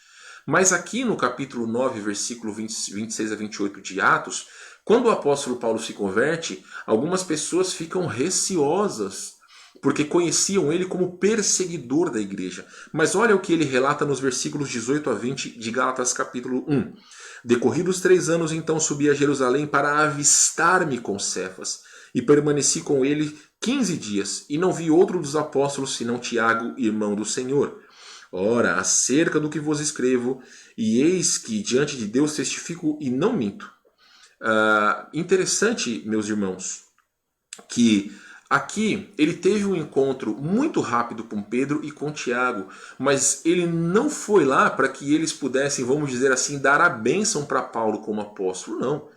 Mas aqui no capítulo 9, versículo 26 a 28 de Atos, Quando o apóstolo Paulo se converte, algumas pessoas ficam receosas, porque conheciam ele como perseguidor da igreja. Mas olha o que ele relata nos versículos 18 a 20 de Gálatas capítulo 1. Decorridos 3 anos, então subi a Jerusalém para avistar-me com Cefas, e permaneci com ele 15 dias, e não vi outro dos apóstolos senão Tiago, irmão do Senhor. Ora, acerca do que vos escrevo, e eis que diante de Deus testifico e não minto. Interessante, meus irmãos, que aqui ele teve um encontro muito rápido com Pedro e com Tiago, mas ele não foi lá para que eles pudessem, vamos dizer assim, dar a bênção para Paulo como apóstolo, não.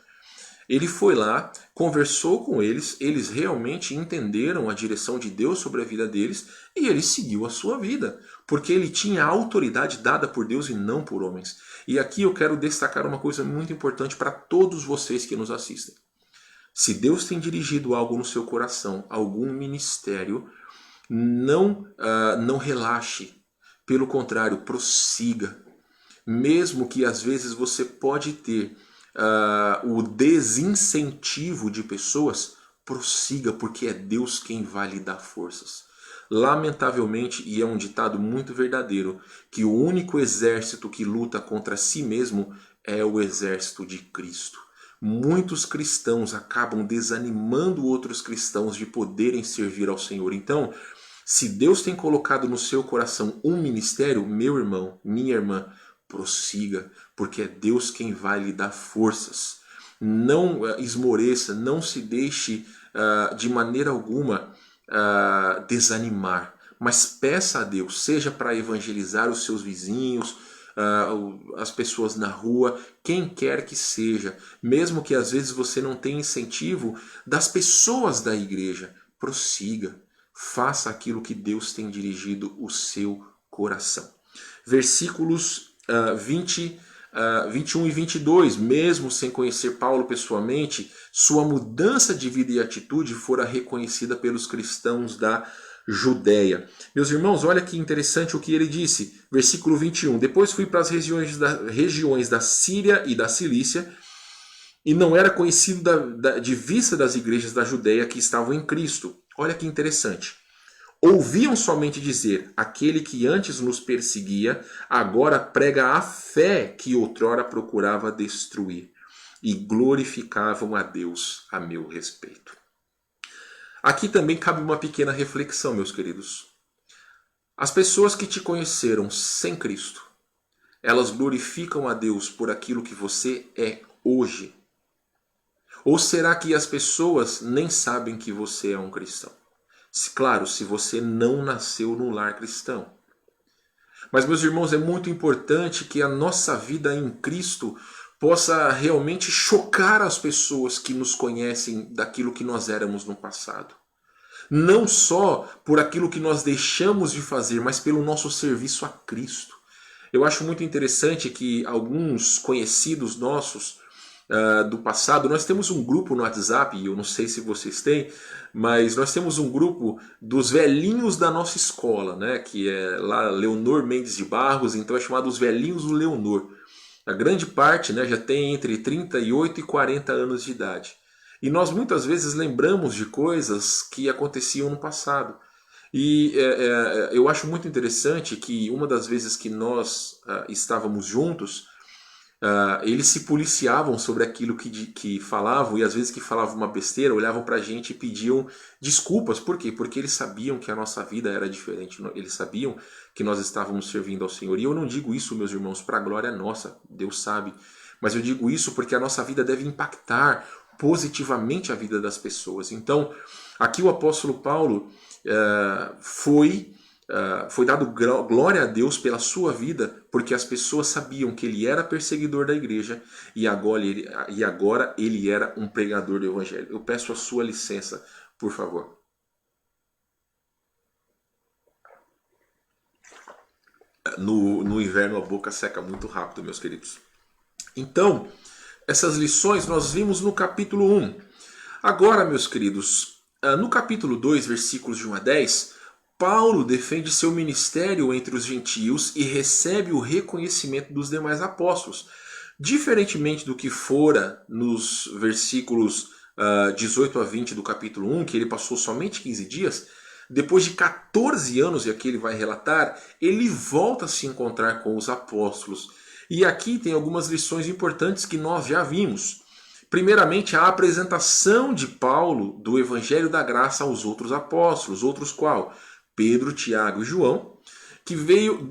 Ele foi lá, conversou com eles, eles realmente entenderam a direção de Deus sobre a vida deles e ele seguiu a sua vida, porque ele tinha a autoridade dada por Deus e não por homens. E aqui eu quero destacar uma coisa muito importante para todos vocês que nos assistem. Se Deus tem dirigido algo no seu coração, algum ministério, não relaxe. Pelo contrário, prossiga. Mesmo que às vezes você pode ter o desincentivo de pessoas, prossiga, porque é Deus quem vai lhe dar forças. Lamentavelmente, e é um ditado muito verdadeiro, que o único exército que luta contra si mesmo é o exército de Cristo. Muitos cristãos acabam desanimando outros cristãos de poderem servir ao Senhor. Então, se Deus tem colocado no seu coração um ministério, meu irmão, minha irmã, prossiga, porque é Deus quem vai lhe dar forças. Não esmoreça, não se deixe de maneira alguma desanimar, mas peça a Deus, seja para evangelizar os seus vizinhos, as pessoas na rua, quem quer que seja, mesmo que às vezes você não tenha incentivo das pessoas da igreja, prossiga, faça aquilo que Deus tem dirigido o seu coração. Versículos 21 e 22, mesmo sem conhecer Paulo pessoalmente, sua mudança de vida e atitude fora reconhecida pelos cristãos da Judéia. Meus irmãos, olha que interessante o que ele disse, versículo 21, depois fui para as regiões da Síria e da Cilícia, e não era conhecido de vista das igrejas da Judéia que estavam em Cristo. Olha que interessante. Ouviam somente dizer, aquele que antes nos perseguia, agora prega a fé que outrora procurava destruir, e glorificavam a Deus a meu respeito. Aqui também cabe uma pequena reflexão, meus queridos. As pessoas que te conheceram sem Cristo, elas glorificam a Deus por aquilo que você é hoje? Ou será que as pessoas nem sabem que você é um cristão? Claro, se você não nasceu num lar cristão. Mas, meus irmãos, é muito importante que a nossa vida em Cristo possa realmente chocar as pessoas que nos conhecem daquilo que nós éramos no passado. Não só por aquilo que nós deixamos de fazer, mas pelo nosso serviço a Cristo. Eu acho muito interessante que alguns conhecidos nossos do passado, nós temos um grupo no WhatsApp, eu não sei se vocês têm, mas nós temos um grupo dos velhinhos da nossa escola, né, que é lá Leonor Mendes de Barros, então é chamado os velhinhos do Leonor. A grande parte, né, já tem entre 38 e 40 anos de idade. E nós muitas vezes lembramos de coisas que aconteciam no passado. E eu acho muito interessante que uma das vezes que nós estávamos juntos, eles se policiavam sobre aquilo que falavam, e às vezes que falavam uma besteira, olhavam pra gente e pediam desculpas. Por quê? Porque eles sabiam que a nossa vida era diferente, eles sabiam que nós estávamos servindo ao Senhor. E eu não digo isso, meus irmãos, para a glória nossa, Deus sabe, mas eu digo isso porque a nossa vida deve impactar positivamente a vida das pessoas. Então, aqui o apóstolo Paulo foi dado glória a Deus pela sua vida, porque as pessoas sabiam que ele era perseguidor da igreja e agora ele era um pregador do evangelho. Eu peço a sua licença, por favor. No inverno a boca seca muito rápido, meus queridos. Então, essas lições nós vimos no capítulo 1. Agora, meus queridos, no capítulo 2, versículos de 1 a 10, Paulo defende seu ministério entre os gentios e recebe o reconhecimento dos demais apóstolos. Diferentemente do que fora nos versículos 18 a 20 do capítulo 1, que ele passou somente 15 dias, depois de 14 anos, e aqui ele vai relatar, ele volta a se encontrar com os apóstolos. E aqui tem algumas lições importantes que nós já vimos. Primeiramente, a apresentação de Paulo do Evangelho da Graça aos outros apóstolos. Outros qual? Pedro, Tiago e João, que veio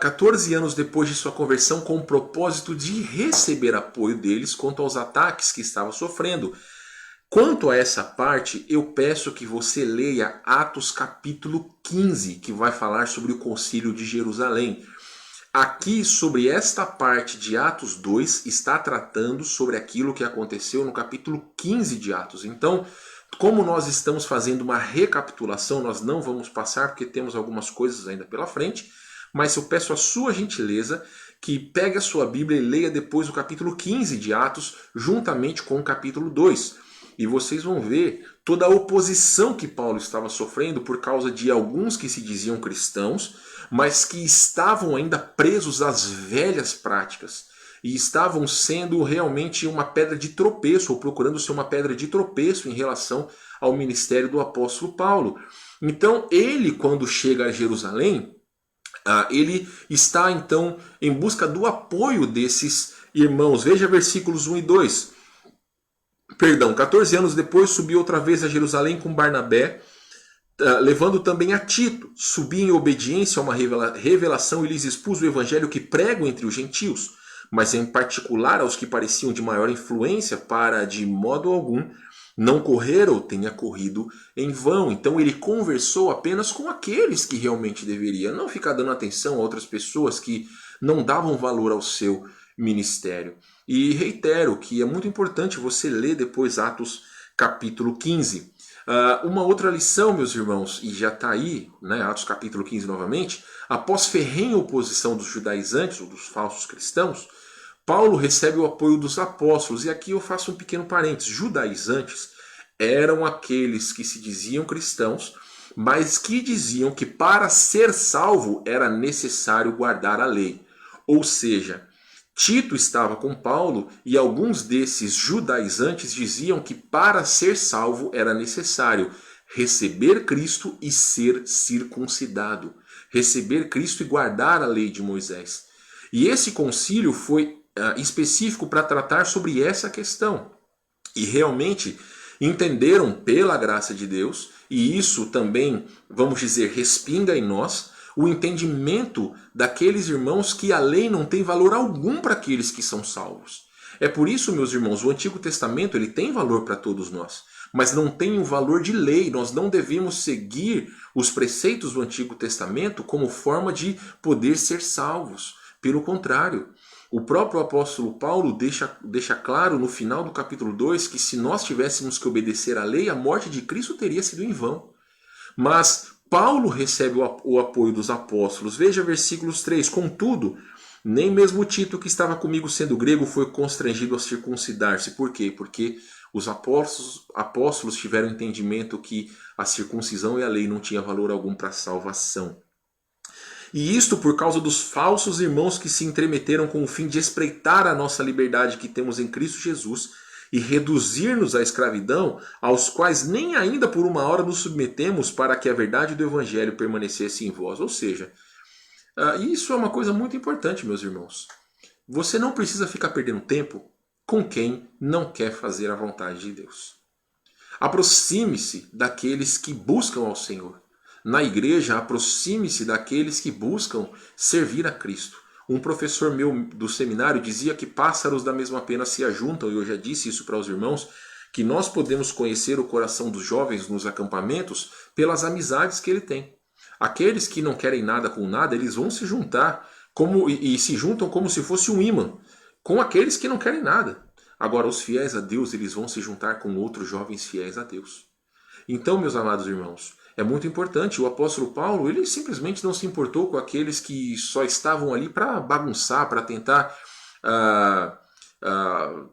14 anos depois de sua conversão com o propósito de receber apoio deles quanto aos ataques que estava sofrendo. Quanto a essa parte, eu peço que você leia Atos capítulo 15, que vai falar sobre o Concílio de Jerusalém. Aqui, sobre esta parte de Atos 2, está tratando sobre aquilo que aconteceu no capítulo 15 de Atos. Então, como nós estamos fazendo uma recapitulação, nós não vamos passar porque temos algumas coisas ainda pela frente, mas eu peço a sua gentileza que pegue a sua Bíblia e leia depois o capítulo 15 de Atos, juntamente com o capítulo 2. E vocês vão ver toda a oposição que Paulo estava sofrendo por causa de alguns que se diziam cristãos, mas que estavam ainda presos às velhas práticas e estavam sendo realmente uma pedra de tropeço, ou procurando ser uma pedra de tropeço em relação ao ministério do apóstolo Paulo. Então ele, quando chega a Jerusalém, ele está então em busca do apoio desses irmãos. Veja versículos 1 e 2. 14 anos depois subiu outra vez a Jerusalém com Barnabé, levando também a Tito. Subi em obediência a uma revelação e lhes expus o evangelho que prego entre os gentios, mas em particular aos que pareciam de maior influência, para de modo algum não correr ou tenha corrido em vão. Então ele conversou apenas com aqueles que realmente deveria, não ficar dando atenção a outras pessoas que não davam valor ao seu ministério. E reitero que é muito importante você ler depois Atos capítulo 15. Uma outra lição, meus irmãos, e já está aí, né, Atos capítulo 15 novamente, após ferrenha oposição dos judaizantes, ou dos falsos cristãos, Paulo recebe o apoio dos apóstolos. E aqui eu faço um pequeno parênteses. Judaizantes eram aqueles que se diziam cristãos, mas que diziam que para ser salvo era necessário guardar a lei. Ou seja, Tito estava com Paulo e alguns desses judaizantes diziam que para ser salvo era necessário receber Cristo e ser circuncidado. Receber Cristo e guardar a lei de Moisés. E esse concílio foi específico para tratar sobre essa questão. E realmente entenderam pela graça de Deus, e isso também, vamos dizer, respinga em nós, o entendimento daqueles irmãos que a lei não tem valor algum para aqueles que são salvos. É por isso, meus irmãos, o Antigo Testamento ele tem valor para todos nós, mas não tem um valor de lei. Nós não devemos seguir os preceitos do Antigo Testamento como forma de poder ser salvos. Pelo contrário, o próprio apóstolo Paulo deixa claro no final do capítulo 2 que se nós tivéssemos que obedecer à lei, a morte de Cristo teria sido em vão. Mas Paulo recebe o apoio dos apóstolos. Veja versículos 3. Contudo, nem mesmo Tito, que estava comigo sendo grego, foi constrangido a circuncidar-se. Por quê? Porque os apóstolos tiveram entendimento que a circuncisão e a lei não tinha valor algum para a salvação. E isto por causa dos falsos irmãos que se entremeteram com o fim de espreitar a nossa liberdade que temos em Cristo Jesus e reduzir-nos à escravidão, aos quais nem ainda por uma hora nos submetemos, para que a verdade do Evangelho permanecesse em vós. Ou seja, isso é uma coisa muito importante, meus irmãos. Você não precisa ficar perdendo tempo com quem não quer fazer a vontade de Deus. Aproxime-se daqueles que buscam ao Senhor. Na igreja, aproxime-se daqueles que buscam servir a Cristo. Um professor meu do seminário dizia que pássaros da mesma pena se ajuntam, e eu já disse isso para os irmãos, que nós podemos conhecer o coração dos jovens nos acampamentos pelas amizades que ele tem. Aqueles que não querem nada com nada, eles vão se juntar e se juntam como se fosse um ímã com aqueles que não querem nada. Agora, os fiéis a Deus, eles vão se juntar com outros jovens fiéis a Deus. Então, meus amados irmãos, é muito importante. O apóstolo Paulo, ele simplesmente não se importou com aqueles que só estavam ali para bagunçar, para tentar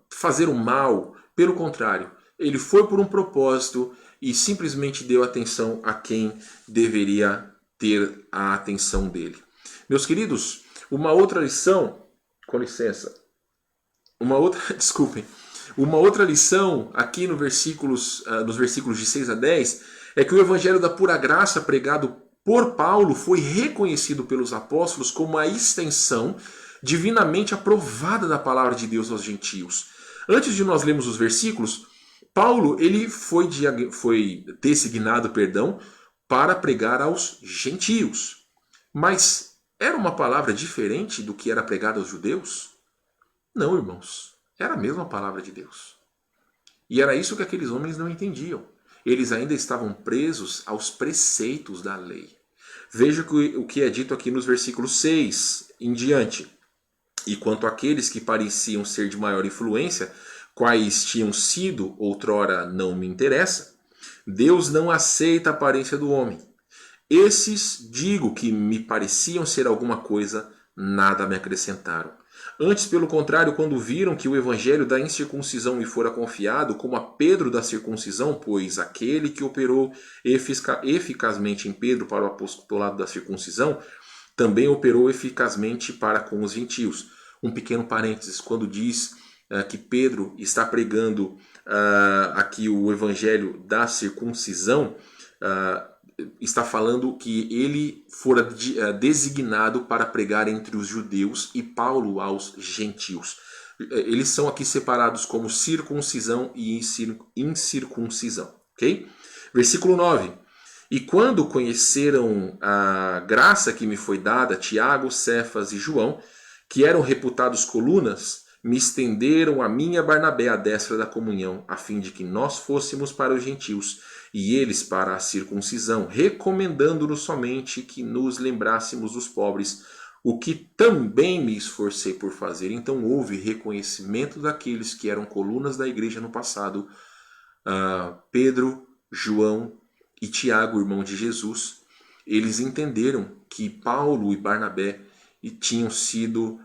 fazer o mal. Pelo contrário, ele foi por um propósito e simplesmente deu atenção a quem deveria ter a atenção dele. Meus queridos, uma outra lição, com licença, desculpem, uma outra lição aqui nos versículos de 6 a 10 é que o evangelho da pura graça pregado por Paulo foi reconhecido pelos apóstolos como a extensão divinamente aprovada da palavra de Deus aos gentios. Antes de nós lermos os versículos, Paulo ele foi designado, para pregar aos gentios. Mas era uma palavra diferente do que era pregado aos judeus? Não, irmãos. Era a mesma palavra de Deus. E era isso que aqueles homens não entendiam. Eles ainda estavam presos aos preceitos da lei. Veja o que é dito aqui nos versículos 6 em diante. E quanto àqueles que pareciam ser de maior influência, quais tinham sido outrora não me interessa, Deus não aceita a aparência do homem. Esses, digo que me pareciam ser alguma coisa, nada me acrescentaram. Antes, pelo contrário, quando viram que o evangelho da incircuncisão me fora confiado, como a Pedro da circuncisão, pois aquele que operou eficazmente em Pedro para o apostolado da circuncisão, também operou eficazmente para com os gentios. Um pequeno parênteses, quando diz que Pedro está pregando aqui o evangelho da circuncisão, está falando que ele fora designado para pregar entre os judeus e Paulo aos gentios. Eles são aqui separados como circuncisão e incircuncisão. Okay? Versículo 9. E quando conheceram a graça que me foi dada, Tiago, Cefas e João, que eram reputados colunas, me estenderam a mim e a Barnabé à destra da comunhão, a fim de que nós fôssemos para os gentios, e eles para a circuncisão, recomendando-nos somente que nos lembrássemos dos pobres, o que também me esforcei por fazer. Então houve reconhecimento daqueles que eram colunas da igreja no passado, Pedro, João e Tiago, irmão de Jesus. Eles entenderam que Paulo e Barnabé tinham sido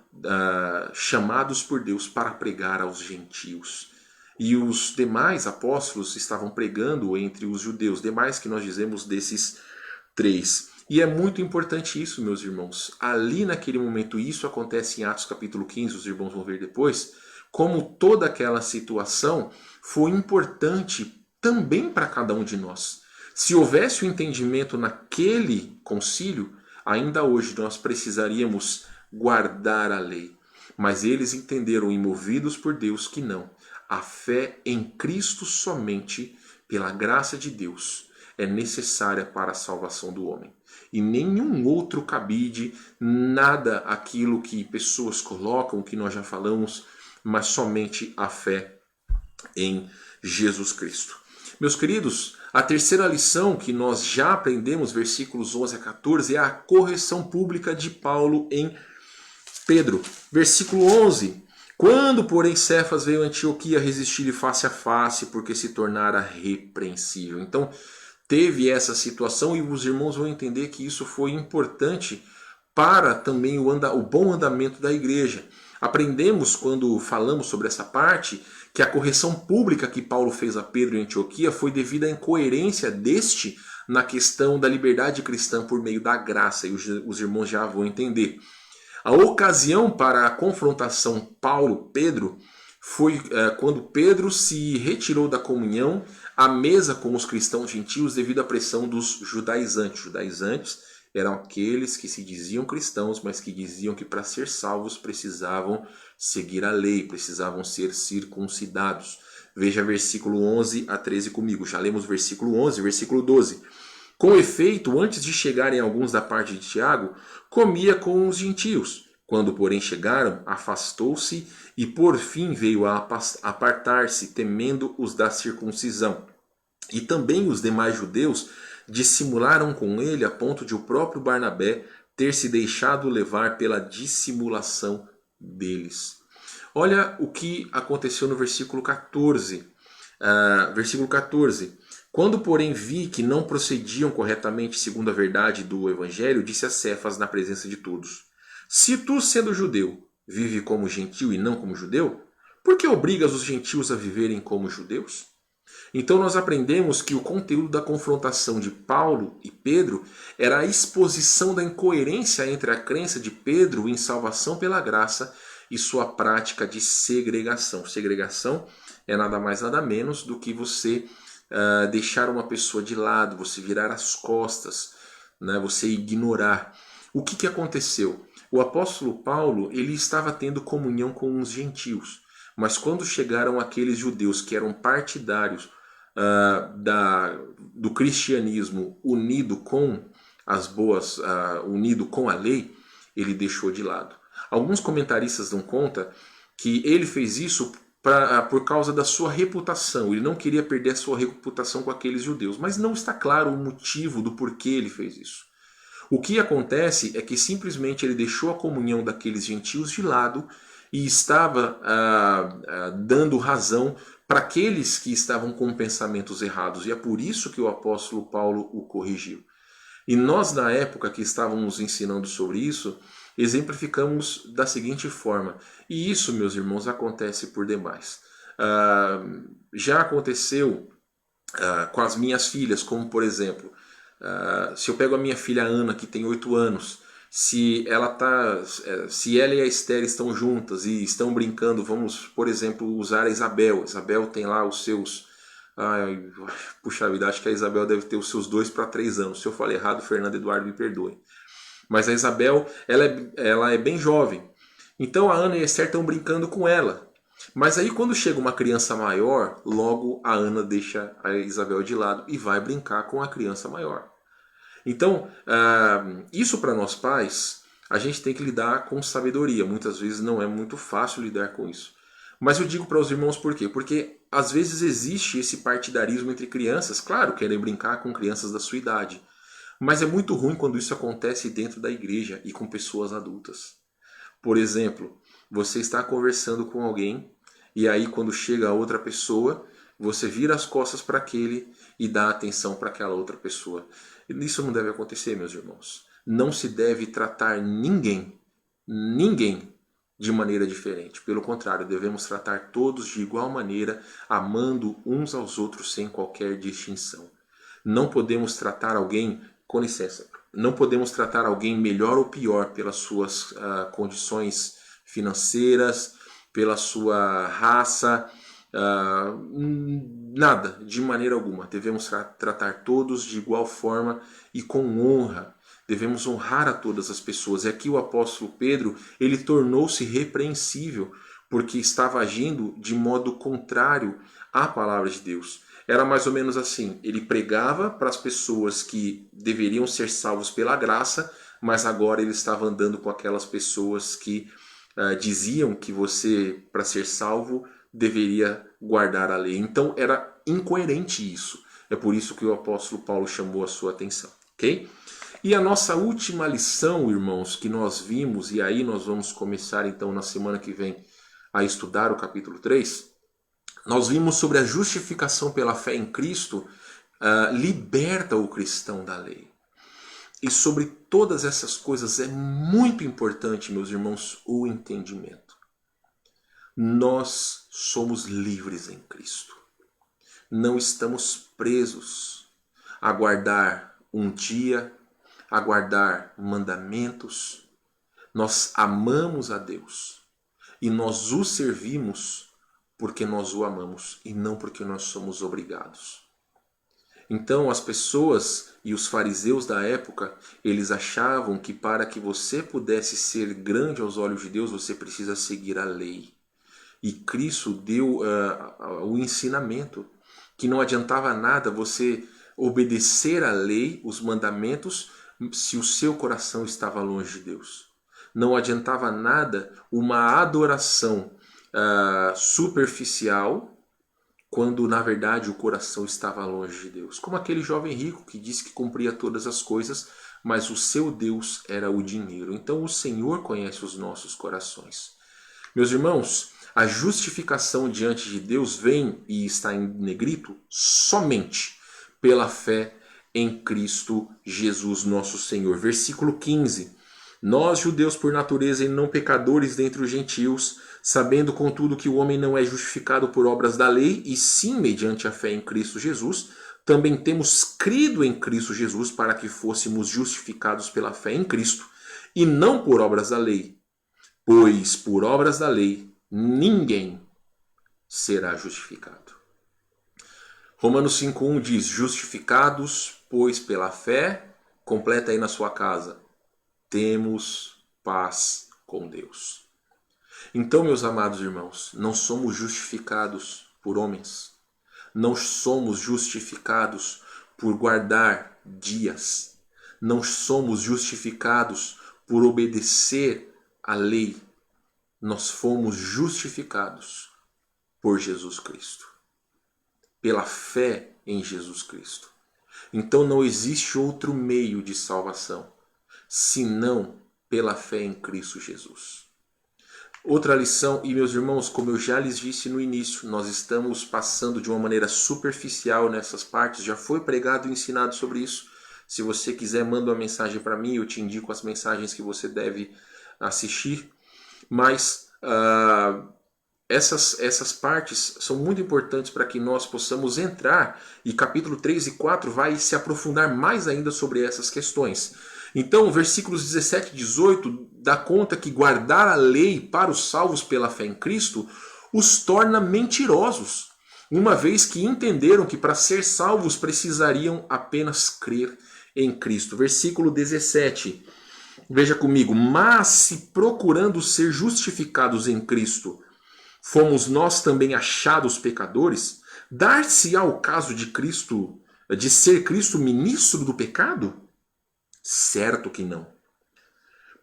chamados por Deus para pregar aos gentios. E os demais apóstolos estavam pregando entre os judeus, demais que nós dizemos desses três. E é muito importante isso, meus irmãos. Ali naquele momento, isso acontece em Atos capítulo 15, os irmãos vão ver depois, como toda aquela situação foi importante também para cada um de nós. Se houvesse o entendimento naquele concílio, ainda hoje nós precisaríamos guardar a lei. Mas eles entenderam, movidos por Deus, que não. A fé em Cristo somente, pela graça de Deus, é necessária para a salvação do homem. E nenhum outro cabide, nada aquilo que pessoas colocam, que nós já falamos, mas somente a fé em Jesus Cristo. Meus queridos, a terceira lição que nós já aprendemos, versículos 11 a 14, é a correção pública de Paulo em Pedro. Versículo 11. Quando, porém, Cefas veio a Antioquia, resistir-lhe face a face, porque se tornara repreensível. Então, teve essa situação e os irmãos vão entender que isso foi importante para também o bom andamento da igreja. Aprendemos, quando falamos sobre essa parte, que a correção pública que Paulo fez a Pedro em Antioquia foi devido à incoerência deste na questão da liberdade cristã por meio da graça, e os irmãos já vão entender. A ocasião para a confrontação Paulo-Pedro foi quando Pedro se retirou da comunhão à mesa com os cristãos gentios devido à pressão dos judaizantes. Judaizantes eram aqueles que se diziam cristãos, mas que diziam que para ser salvos precisavam seguir a lei, precisavam ser circuncidados. Veja versículo 11 a 13 comigo. Já lemos versículo 11, versículo 12. Com efeito, antes de chegarem alguns da parte de Tiago, comia com os gentios. Quando, porém, chegaram, afastou-se e, por fim, veio a apartar-se, temendo os da circuncisão. E também os demais judeus dissimularam com ele a ponto de o próprio Barnabé ter se deixado levar pela dissimulação deles. Olha o que aconteceu no versículo 14. Versículo 14. Quando, porém, vi que não procediam corretamente segundo a verdade do Evangelho, disse a Cefas na presença de todos: se tu, sendo judeu, vive como gentil e não como judeu, por que obrigas os gentios a viverem como judeus? Então nós aprendemos que o conteúdo da confrontação de Paulo e Pedro era a exposição da incoerência entre a crença de Pedro em salvação pela graça e sua prática de segregação. Segregação é nada mais nada menos do que você deixar uma pessoa de lado, você virar as costas, né, você ignorar. O que aconteceu? O apóstolo Paulo, ele estava tendo comunhão com os gentios, mas quando chegaram aqueles judeus que eram partidários do cristianismo unido com unido com a lei, ele deixou de lado. Alguns comentaristas dão conta que ele fez isso por causa da sua reputação. Ele não queria perder a sua reputação com aqueles judeus, mas não está claro o motivo do porquê ele fez isso. O que acontece é que simplesmente ele deixou a comunhão daqueles gentios de lado e estava dando razão para aqueles que estavam com pensamentos errados. E é por isso que o apóstolo Paulo o corrigiu. E nós, na época que estávamos ensinando sobre isso, exemplificamos da seguinte forma. E isso, meus irmãos, acontece por demais. Já aconteceu com as minhas filhas, como por exemplo, se eu pego a minha filha Ana, que tem 8 anos, se ela e a Esther estão juntas e estão brincando, vamos, por exemplo, usar a Isabel. Isabel tem lá os seus... puxa vida, acho que a Isabel deve ter os seus 2 para 3 anos. Se eu falei errado, Fernando Eduardo me perdoe. Mas a Isabel, ela é bem jovem. Então a Ana e a Esther estão brincando com ela. Mas aí quando chega uma criança maior, logo a Ana deixa a Isabel de lado e vai brincar com a criança maior. Então, isso para nós pais, a gente tem que lidar com sabedoria. Muitas vezes não é muito fácil lidar com isso. Mas eu digo para os irmãos por quê? Porque às vezes existe esse partidarismo entre crianças. Claro, querem brincar com crianças da sua idade. Mas é muito ruim quando isso acontece dentro da igreja e com pessoas adultas. Por exemplo, você está conversando com alguém e aí quando chega a outra pessoa, você vira as costas para aquele e dá atenção para aquela outra pessoa. Isso não deve acontecer, meus irmãos. Não se deve tratar ninguém de maneira diferente. Pelo contrário, devemos tratar todos de igual maneira, amando uns aos outros sem qualquer distinção. Não podemos tratar alguém, com licença, não podemos tratar alguém melhor ou pior pelas suas condições financeiras, pela sua raça, nada, de maneira alguma. Devemos tratar todos de igual forma e com honra. Devemos honrar a todas as pessoas. E aqui o apóstolo Pedro, ele tornou-se repreensível, porque estava agindo de modo contrário à palavra de Deus. Era mais ou menos assim, ele pregava para as pessoas que deveriam ser salvos pela graça, mas agora ele estava andando com aquelas pessoas que diziam que você, para ser salvo, deveria guardar a lei. Então era incoerente isso. É por isso que o apóstolo Paulo chamou a sua atenção. Ok? E a nossa última lição, irmãos, que nós vimos, e aí nós vamos começar então na semana que vem a estudar o capítulo 3, nós vimos sobre a justificação pela fé em Cristo, liberta o cristão da lei. E sobre todas essas coisas é muito importante, meus irmãos, o entendimento. Nós somos livres em Cristo. Não estamos presos a guardar um dia, a guardar mandamentos. Nós amamos a Deus e nós o servimos porque nós o amamos e não porque nós somos obrigados. Então as pessoas e os fariseus da época, eles achavam que para que você pudesse ser grande aos olhos de Deus, você precisa seguir a lei. E Cristo deu o ensinamento que não adiantava nada você obedecer a lei, os mandamentos, se o seu coração estava longe de Deus. Não adiantava nada uma adoração superficial, quando na verdade o coração estava longe de Deus. Como aquele jovem rico que disse que cumpria todas as coisas, mas o seu Deus era o dinheiro. Então o Senhor conhece os nossos corações. Meus irmãos, a justificação diante de Deus vem e está em negrito somente pela fé em Cristo Jesus nosso Senhor. Versículo 15. Nós, judeus por natureza e não pecadores dentre os gentios, sabendo contudo que o homem não é justificado por obras da lei, e sim mediante a fé em Cristo Jesus, também temos crido em Cristo Jesus para que fôssemos justificados pela fé em Cristo, e não por obras da lei. pois por obras da lei ninguém será justificado. Romanos 5,1 diz, justificados, pois pela fé, completa aí na sua casa, temos paz com Deus. Então, meus amados irmãos, não somos justificados por homens, não somos justificados por guardar dias, não somos justificados por obedecer à lei, nós fomos justificados por Jesus Cristo, pela fé em Jesus Cristo. Então não existe outro meio de salvação, senão pela fé em Cristo Jesus. Outra lição, e meus irmãos, como eu já lhes disse no início, nós estamos passando de uma maneira superficial nessas partes, já foi pregado e ensinado sobre isso. Se você quiser, manda uma mensagem para mim, eu te indico as mensagens que você deve assistir. Mas essas partes são muito importantes para que nós possamos entrar, e capítulo 3 e 4 vai se aprofundar mais ainda sobre essas questões. Então, versículos 17 e 18 dá conta que guardar a lei para os salvos pela fé em Cristo os torna mentirosos, uma vez que entenderam que para ser salvos precisariam apenas crer em Cristo. Versículo 17, veja comigo, mas se procurando ser justificados em Cristo, fomos nós também achados pecadores, dar-se-á o caso de Cristo, de ser Cristo ministro do pecado? Certo que não.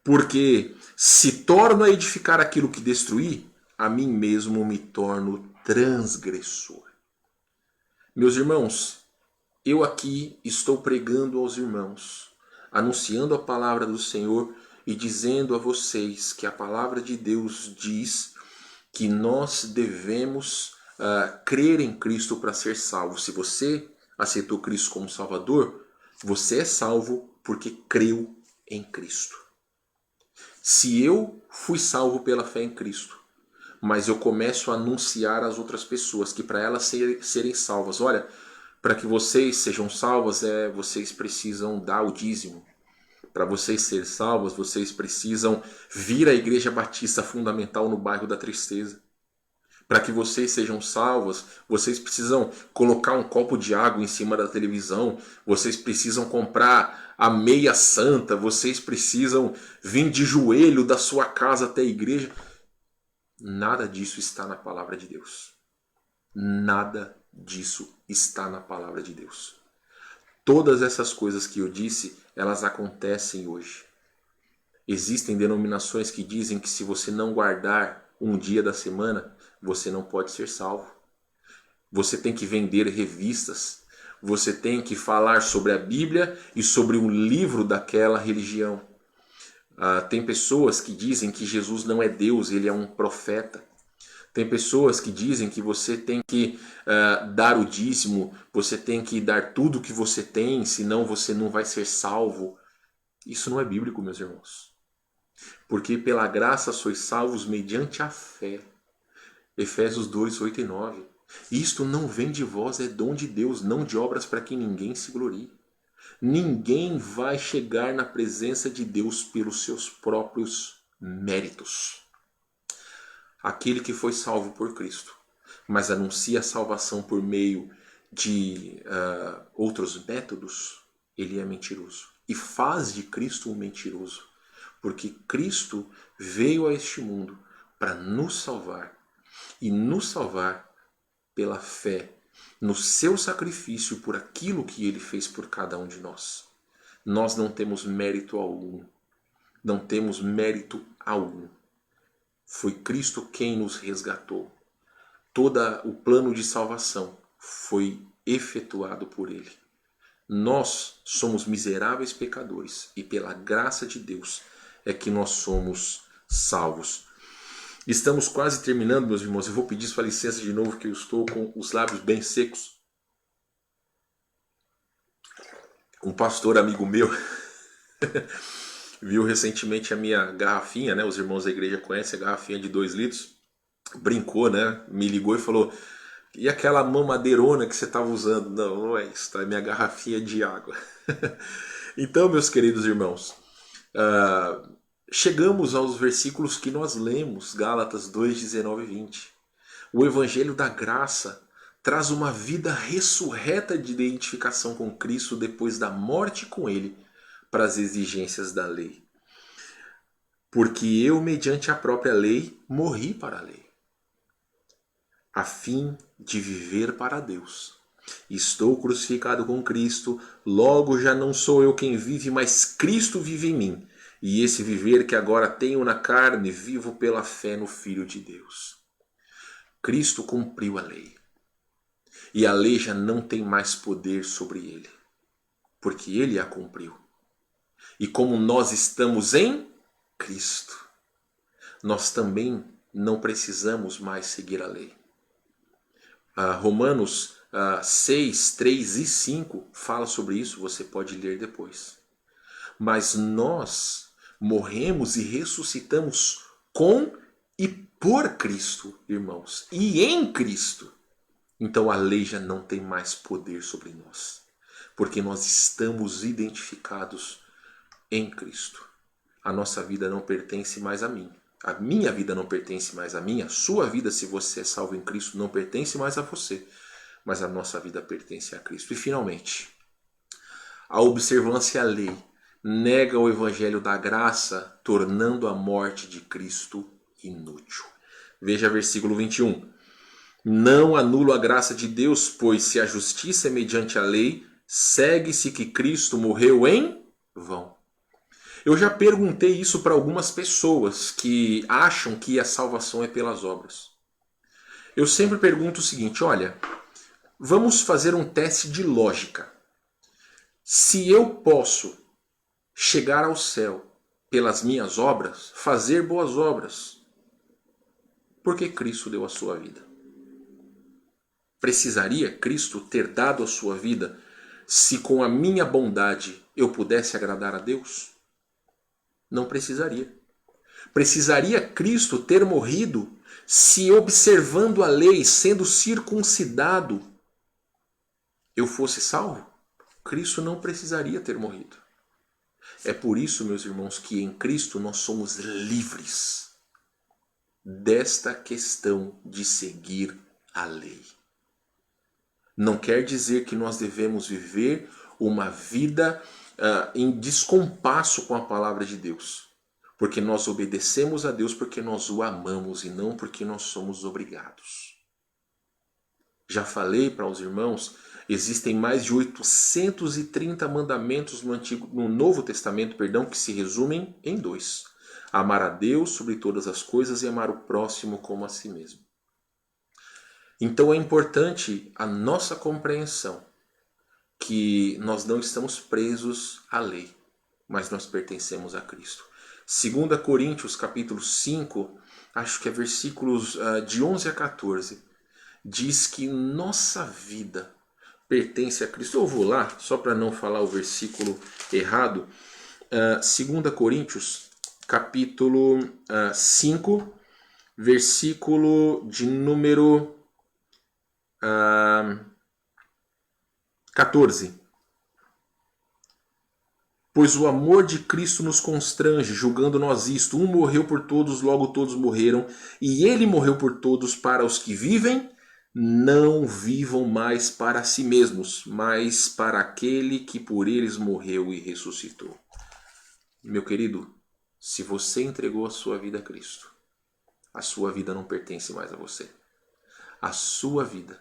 Porque se torno a edificar aquilo que destruí, a mim mesmo me torno transgressor. Meus irmãos, eu aqui estou pregando aos irmãos, anunciando a palavra do Senhor e dizendo a vocês que a palavra de Deus diz que nós devemos crer em Cristo para ser salvo. Se você aceitou Cristo como Salvador, você é salvo porque creu em Cristo. Se eu fui salvo pela fé em Cristo, mas eu começo a anunciar às outras pessoas que para elas serem salvas, olha, para que vocês sejam salvas, vocês precisam dar o dízimo. Para vocês serem salvos, vocês precisam vir à Igreja Batista Fundamental no bairro da Tristeza. Para que vocês sejam salvos, vocês precisam colocar um copo de água em cima da televisão, vocês precisam comprar a meia santa, vocês precisam vir de joelho da sua casa até a igreja. Nada disso está na palavra de Deus. Nada disso está na palavra de Deus. Todas essas coisas que eu disse, elas acontecem hoje. Existem denominações que dizem que se você não guardar um dia da semana, você não pode ser salvo. Você tem que vender revistas. Você tem que falar sobre a Bíblia e sobre um livro daquela religião. Tem pessoas que dizem que Jesus não é Deus, ele é um profeta. Tem pessoas que dizem que você tem que dar o dízimo, você tem que dar tudo que você tem, senão você não vai ser salvo. Isso não é bíblico, meus irmãos. Porque pela graça sois salvos mediante a fé. Efésios 2, 8 e 9. Isto não vem de vós, é dom de Deus, não de obras para que ninguém se glorie. Ninguém vai chegar na presença de Deus pelos seus próprios méritos. Aquele que foi salvo por Cristo, mas anuncia a salvação por meio de outros métodos, ele é mentiroso. E faz de Cristo um mentiroso. Porque Cristo veio a este mundo para nos salvar. E nos salvar pela fé no seu sacrifício por aquilo que ele fez por cada um de nós. Nós não temos mérito algum. Não temos mérito algum. Foi Cristo quem nos resgatou. Todo o plano de salvação foi efetuado por ele. Nós somos miseráveis pecadores e pela graça de Deus é que nós somos salvos. Estamos quase terminando, meus irmãos. Eu vou pedir sua licença de novo, que eu estou com os lábios bem secos. Um pastor amigo meu viu recentemente a minha garrafinha, né? Os irmãos da igreja conhecem a garrafinha de 2 litros. Brincou, né? Me ligou e falou: e aquela mamadeirona que você estava usando? Não, não é isso, tá? É minha garrafinha de água. Então, meus queridos irmãos, chegamos aos versículos que nós lemos, Gálatas 2, 19 e 20. O Evangelho da Graça traz uma vida ressurreta de identificação com Cristo depois da morte com Ele para as exigências da lei. Porque eu, mediante a própria lei, morri para a lei, a fim de viver para Deus. Estou crucificado com Cristo, logo já não sou eu quem vive, mas Cristo vive em mim. E esse viver que agora tenho na carne, vivo pela fé no Filho de Deus. Cristo cumpriu a lei. E a lei já não tem mais poder sobre ele, porque ele a cumpriu. E como nós estamos em Cristo, nós também não precisamos mais seguir a lei. Romanos 6, 3 e 5 fala sobre isso, você pode ler depois. Mas nós morremos e ressuscitamos com e por Cristo, irmãos, e em Cristo. Então a lei já não tem mais poder sobre nós, porque nós estamos identificados em Cristo. A nossa vida não pertence mais a mim. A minha vida não pertence mais a mim. A sua vida, se você é salvo em Cristo, não pertence mais a você. Mas a nossa vida pertence a Cristo. E finalmente, a observância à lei nega o evangelho da graça, tornando a morte de Cristo inútil. Veja versículo 21. Não anulo a graça de Deus, pois se a justiça é mediante a lei, segue-se que Cristo morreu em vão. Eu já perguntei isso para algumas pessoas que acham que a salvação é pelas obras. Eu sempre pergunto o seguinte, olha, vamos fazer um teste de lógica. Se eu posso chegar ao céu pelas minhas obras, fazer boas obras, por que Cristo deu a sua vida? Precisaria Cristo ter dado a sua vida se com a minha bondade eu pudesse agradar a Deus? Não precisaria. Precisaria Cristo ter morrido se, observando a lei, sendo circuncidado, eu fosse salvo? Cristo não precisaria ter morrido. É por isso, meus irmãos, que em Cristo nós somos livres desta questão de seguir a lei. Não quer dizer que nós devemos viver uma vida em descompasso com a palavra de Deus. Porque nós obedecemos a Deus porque nós o amamos e não porque nós somos obrigados. Já falei para os irmãos, existem mais de 830 mandamentos no Novo Testamento, que se resumem em 2. Amar a Deus sobre todas as coisas e amar o próximo como a si mesmo. Então é importante a nossa compreensão que nós não estamos presos à lei, mas nós pertencemos a Cristo. 2 Coríntios capítulo 5, acho que é versículos de 11 a 14, diz que nossa vida pertence a Cristo. Eu vou lá, só para não falar o versículo errado. 2 Coríntios capítulo 5, versículo de número 14. Pois o amor de Cristo nos constrange, julgando nós isto: um morreu por todos, logo todos morreram, e ele morreu por todos, para os que vivem, não vivam mais para si mesmos, mas para aquele que por eles morreu e ressuscitou. Meu querido, se você entregou a sua vida a Cristo, a sua vida não pertence mais a você. A sua vida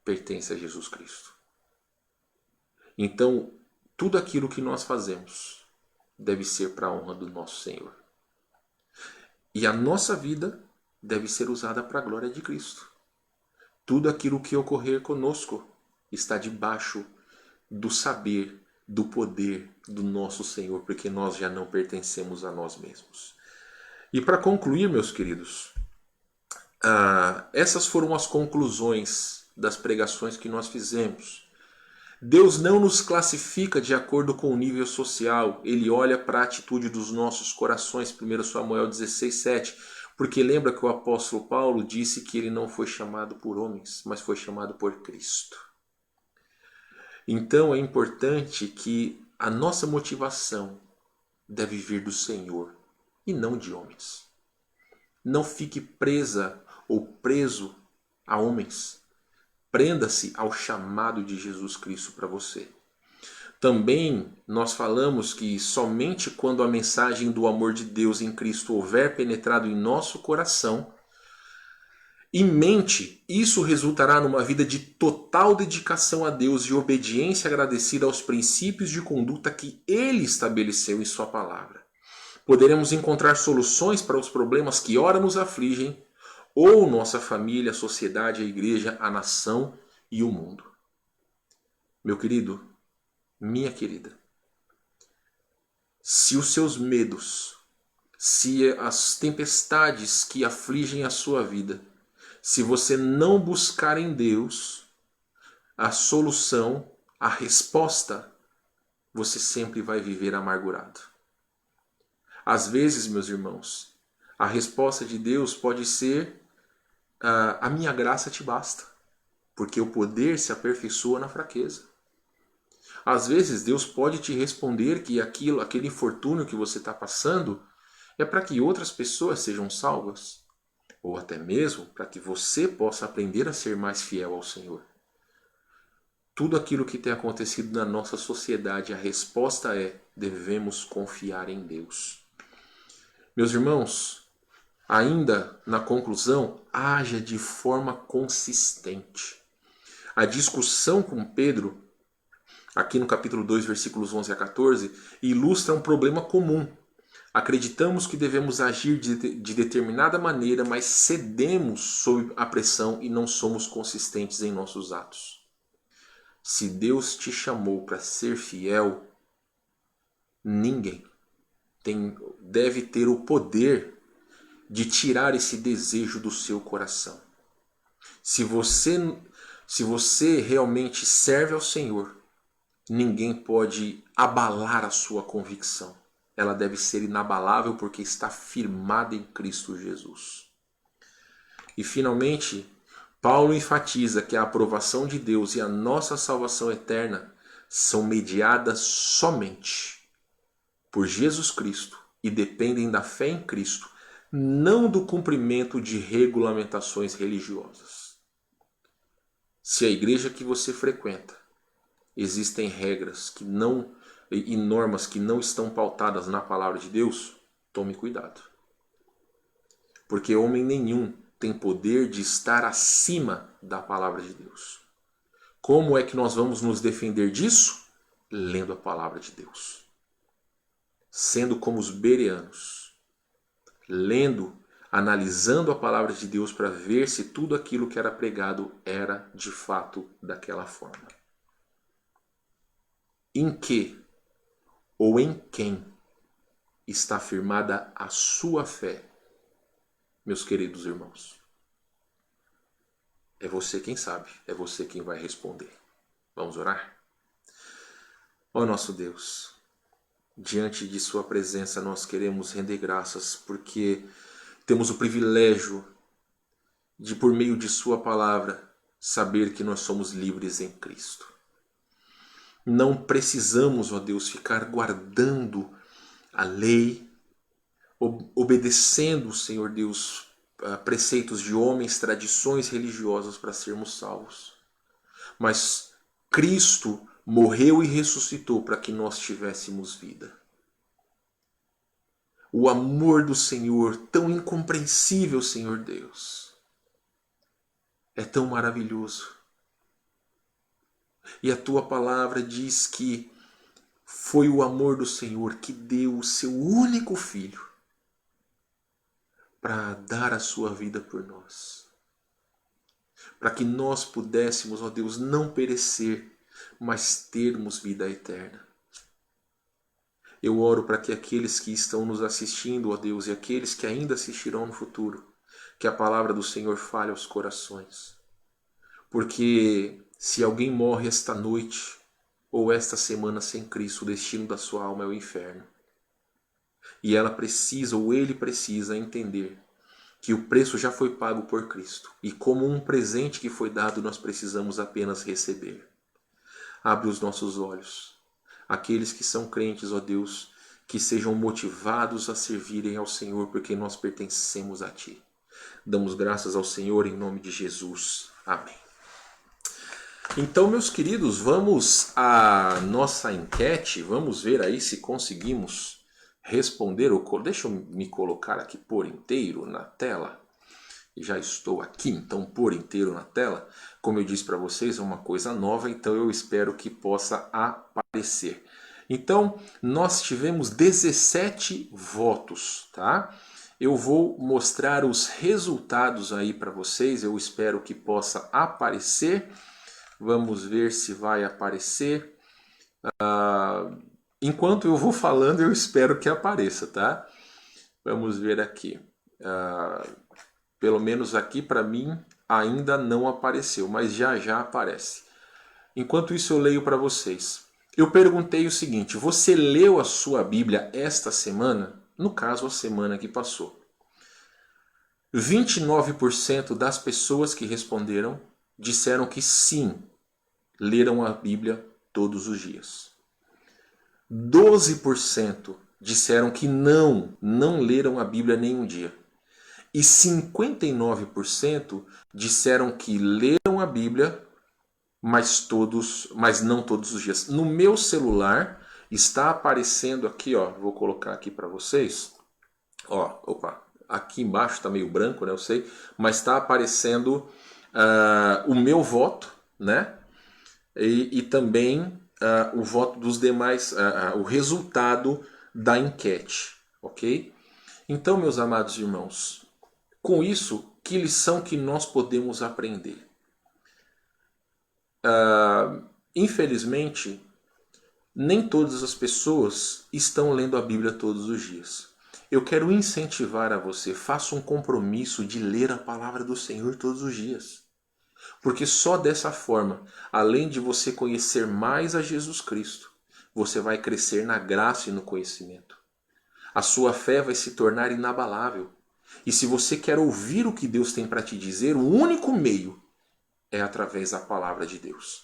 pertence a Jesus Cristo. Então, tudo aquilo que nós fazemos deve ser para a honra do nosso Senhor. E a nossa vida deve ser usada para a glória de Cristo. Tudo aquilo que ocorrer conosco está debaixo do saber, do poder do nosso Senhor, porque nós já não pertencemos a nós mesmos. E para concluir, meus queridos, essas foram as conclusões das pregações que nós fizemos. Deus não nos classifica de acordo com o nível social. Ele olha para a atitude dos nossos corações, 1 Samuel 16, 7. Porque lembra que o apóstolo Paulo disse que ele não foi chamado por homens, mas foi chamado por Cristo. Então é importante que a nossa motivação deve vir do Senhor e não de homens. Não fique presa ou preso a homens. Prenda-se ao chamado de Jesus Cristo para você. Também nós falamos que somente quando a mensagem do amor de Deus em Cristo houver penetrado em nosso coração e mente, isso resultará numa vida de total dedicação a Deus e obediência agradecida aos princípios de conduta que Ele estabeleceu em Sua palavra. Poderemos encontrar soluções para os problemas que ora nos afligem, ou nossa família, a sociedade, a igreja, a nação e o mundo. Meu querido, minha querida, se os seus medos, se as tempestades que afligem a sua vida, se você não buscar em Deus a solução, a resposta, você sempre vai viver amargurado. Às vezes, meus irmãos, a resposta de Deus pode ser: a minha graça te basta, porque o poder se aperfeiçoa na fraqueza. Às vezes Deus pode te responder que aquele infortúnio que você está passando é para que outras pessoas sejam salvas, ou até mesmo para que você possa aprender a ser mais fiel ao Senhor. Tudo aquilo que tem acontecido na nossa sociedade, a resposta é: devemos confiar em Deus. Meus irmãos, ainda na conclusão, haja de forma consistente. A discussão com Pedro, aqui no capítulo 2, versículos 11 a 14, ilustra um problema comum. Acreditamos que devemos agir de determinada maneira, mas cedemos sob a pressão e não somos consistentes em nossos atos. Se Deus te chamou para ser fiel, ninguém deve ter o poder de tirar esse desejo do seu coração. Se você realmente serve ao Senhor, ninguém pode abalar a sua convicção. Ela deve ser inabalável porque está firmada em Cristo Jesus. E finalmente, Paulo enfatiza que a aprovação de Deus e a nossa salvação eterna são mediadas somente por Jesus Cristo e dependem da fé em Cristo, não do cumprimento de regulamentações religiosas. Se a igreja que você frequenta existem regras e normas que não estão pautadas na palavra de Deus, tome cuidado. Porque homem nenhum tem poder de estar acima da palavra de Deus. Como é que nós vamos nos defender disso? Lendo a palavra de Deus. Sendo como os bereanos. Lendo, analisando a palavra de Deus para ver se tudo aquilo que era pregado era de fato daquela forma. Em que ou em quem está firmada a sua fé, meus queridos irmãos? É você quem sabe, é você quem vai responder. Vamos orar? Ó nosso Deus, diante de sua presença nós queremos render graças porque temos o privilégio de, por meio de sua palavra, saber que nós somos livres em Cristo. Não precisamos, ó Deus, ficar guardando a lei, obedecendo, Senhor Deus, preceitos de homens, tradições religiosas para sermos salvos. Mas Cristo morreu e ressuscitou para que nós tivéssemos vida. O amor do Senhor, tão incompreensível, Senhor Deus, é tão maravilhoso. E a tua palavra diz que foi o amor do Senhor que deu o seu único filho para dar a sua vida por nós. Para que nós pudéssemos, ó Deus, não perecer, mas termos vida eterna. Eu oro para que aqueles que estão nos assistindo, ó Deus, e aqueles que ainda assistirão no futuro, que a palavra do Senhor fale aos corações. Porque se alguém morre esta noite ou esta semana sem Cristo, o destino da sua alma é o inferno. E ela precisa, ou ele precisa, entender que o preço já foi pago por Cristo. E como um presente que foi dado, nós precisamos apenas receber. Abre os nossos olhos. Aqueles que são crentes, ó Deus, que sejam motivados a servirem ao Senhor, porque nós pertencemos a Ti. Damos graças ao Senhor em nome de Jesus. Amém. Então, meus queridos, vamos à nossa enquete. Vamos ver aí se conseguimos responder. Deixa eu me colocar aqui por inteiro na tela. Já estou aqui, então, por inteiro na tela. Como eu disse para vocês, é uma coisa nova, então eu espero que possa aparecer. Então, nós tivemos 17 votos, tá? Eu vou mostrar os resultados aí para vocês, eu espero que possa aparecer. Vamos ver se vai aparecer. Enquanto eu vou falando, eu espero que apareça, tá? Vamos ver aqui. Pelo menos aqui para mim ainda não apareceu, mas já aparece. Enquanto isso eu leio para vocês. Eu perguntei o seguinte: você leu a sua Bíblia esta semana? No caso, a semana que passou. 29% das pessoas que responderam disseram que sim, leram a Bíblia todos os dias. 12% disseram que não leram a Bíblia nenhum dia. E 59% disseram que leram a Bíblia, mas não todos os dias. No meu celular está aparecendo aqui, ó, vou colocar aqui para vocês. Ó, opa, aqui embaixo está meio branco, né, eu sei, mas está aparecendo o meu voto, né? E também o voto dos demais, o resultado da enquete, ok? Então, meus amados irmãos, com isso, que lição que nós podemos aprender? Infelizmente, nem todas as pessoas estão lendo a Bíblia todos os dias. Eu quero incentivar a você, faça um compromisso de ler a palavra do Senhor todos os dias. Porque só dessa forma, além de você conhecer mais a Jesus Cristo, você vai crescer na graça e no conhecimento. A sua fé vai se tornar inabalável. E se você quer ouvir o que Deus tem para te dizer, o único meio é através da palavra de Deus.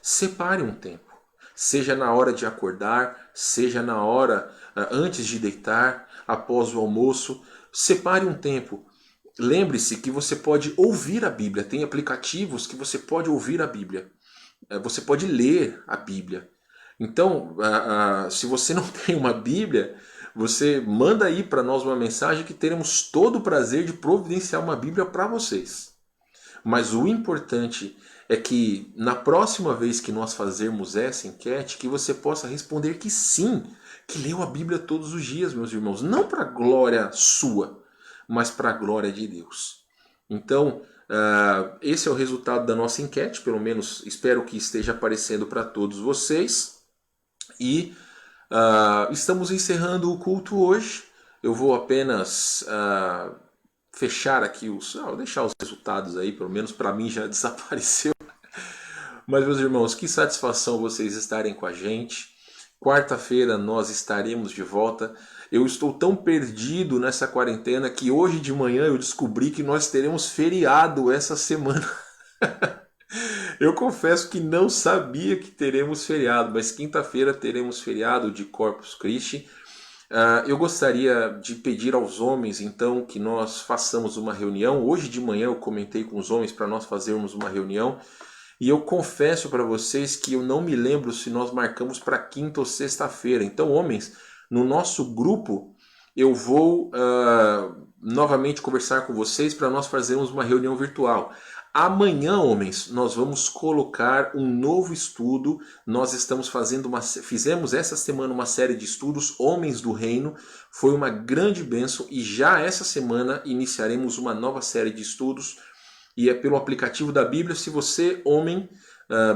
Separe um tempo. Seja na hora de acordar, seja na hora antes de deitar, após o almoço. Separe um tempo. Lembre-se que você pode ouvir a Bíblia. Tem aplicativos que você pode ouvir a Bíblia. Você pode ler a Bíblia. Então, se você não tem uma Bíblia, você manda aí para nós uma mensagem que teremos todo o prazer de providenciar uma Bíblia para vocês. Mas o importante é que na próxima vez que nós fazermos essa enquete, que você possa responder que sim, que leu a Bíblia todos os dias, meus irmãos. Não para glória sua, mas para a glória de Deus. Então, esse é o resultado da nossa enquete, pelo menos espero que esteja aparecendo para todos vocês. E estamos encerrando o culto hoje. Eu vou apenas fechar aqui vou deixar os resultados aí, pelo menos para mim já desapareceu. Mas, meus irmãos, que satisfação vocês estarem com a gente. Quarta-feira nós estaremos de volta. Eu estou tão perdido nessa quarentena que hoje de manhã eu descobri que nós teremos feriado essa semana. Eu confesso que não sabia que teremos feriado, mas quinta-feira teremos feriado de Corpus Christi. Eu gostaria de pedir aos homens, então, que nós façamos uma reunião. Hoje de manhã eu comentei com os homens para nós fazermos uma reunião. E eu confesso para vocês que eu não me lembro se nós marcamos para quinta ou sexta-feira. Então, homens, no nosso grupo, eu vou novamente conversar com vocês para nós fazermos uma reunião virtual. Amanhã, homens, nós vamos colocar um novo estudo. Nós fizemos essa semana uma série de estudos, Homens do Reino. Foi uma grande bênção e já essa semana iniciaremos uma nova série de estudos. E é pelo aplicativo da Bíblia. Se você, homem,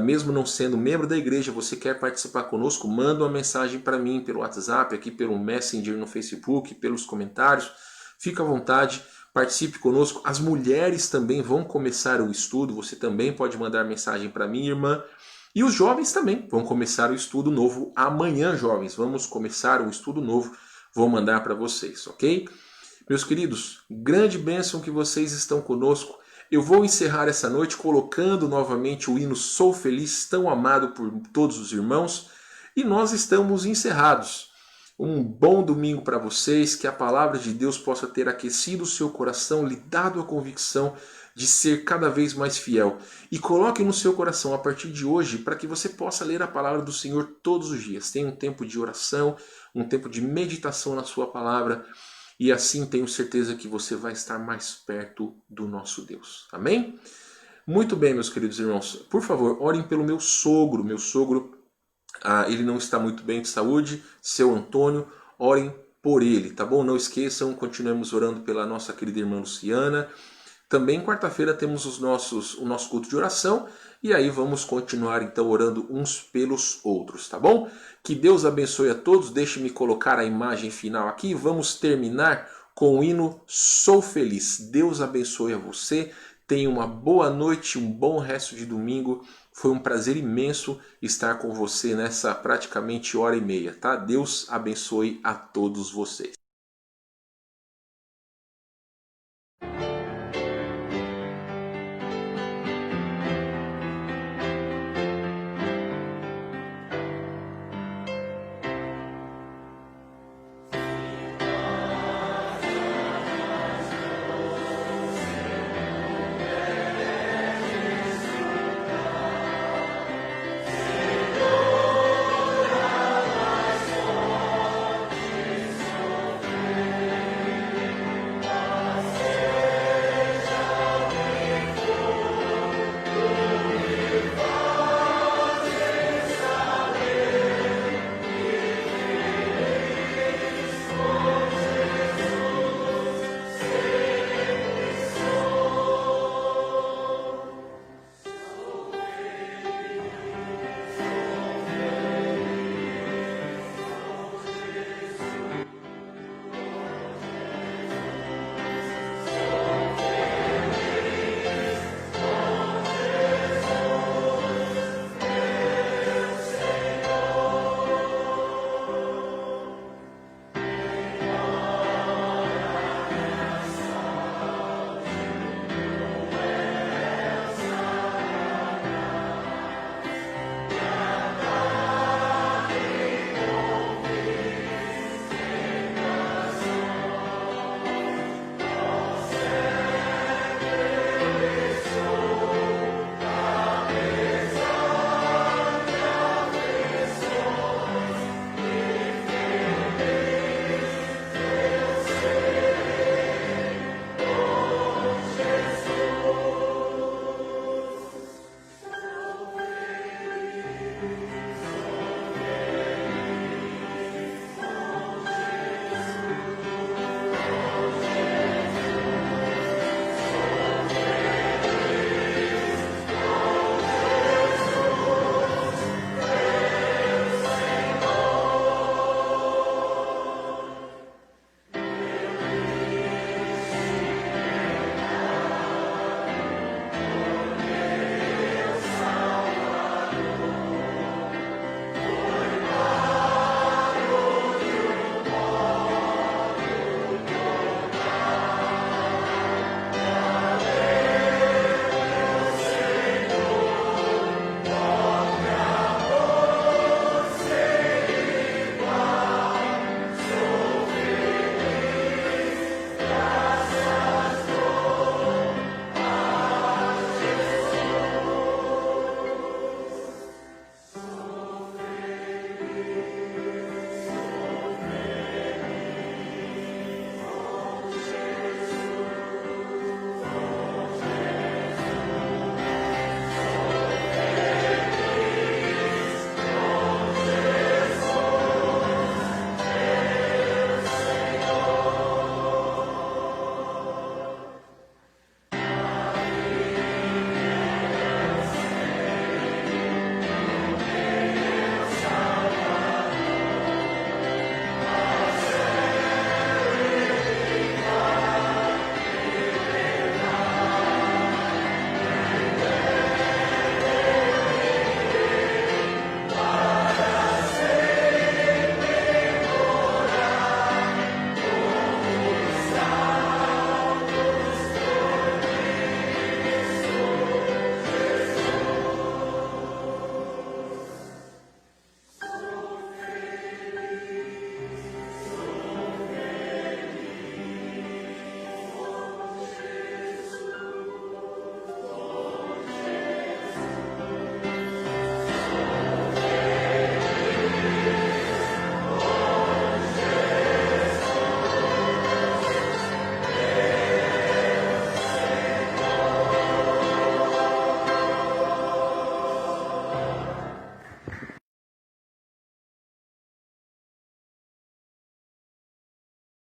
mesmo não sendo membro da igreja, você quer participar conosco, manda uma mensagem para mim pelo WhatsApp, aqui pelo Messenger no Facebook, pelos comentários. Fica à vontade. Participe conosco. As mulheres também vão começar o estudo. Você também pode mandar mensagem para mim, irmã. E os jovens também vão começar o estudo novo amanhã, jovens. Vamos começar um estudo novo. Vou mandar para vocês, ok? Meus queridos, grande bênção que vocês estão conosco. Eu vou encerrar essa noite colocando novamente o hino Sou Feliz, tão amado por todos os irmãos. E nós estamos encerrados. Um bom domingo para vocês, que a palavra de Deus possa ter aquecido o seu coração, lhe dado a convicção de ser cada vez mais fiel. E coloque no seu coração a partir de hoje para que você possa ler a palavra do Senhor todos os dias. Tenha um tempo de oração, um tempo de meditação na sua palavra e assim tenho certeza que você vai estar mais perto do nosso Deus. Amém? Muito bem, meus queridos irmãos. Por favor, orem pelo meu sogro. Meu sogro, ele não está muito bem de saúde. Seu Antônio, orem por ele, tá bom? Não esqueçam, continuemos orando pela nossa querida irmã Luciana. Também quarta-feira temos o nosso culto de oração e aí vamos continuar então orando uns pelos outros, tá bom? Que Deus abençoe a todos, deixe-me colocar a imagem final aqui, vamos terminar com o hino Sou Feliz. Deus abençoe a você, tenha uma boa noite, um bom resto de domingo, foi um prazer imenso estar com você nessa praticamente hora e meia, tá? Deus abençoe a todos vocês.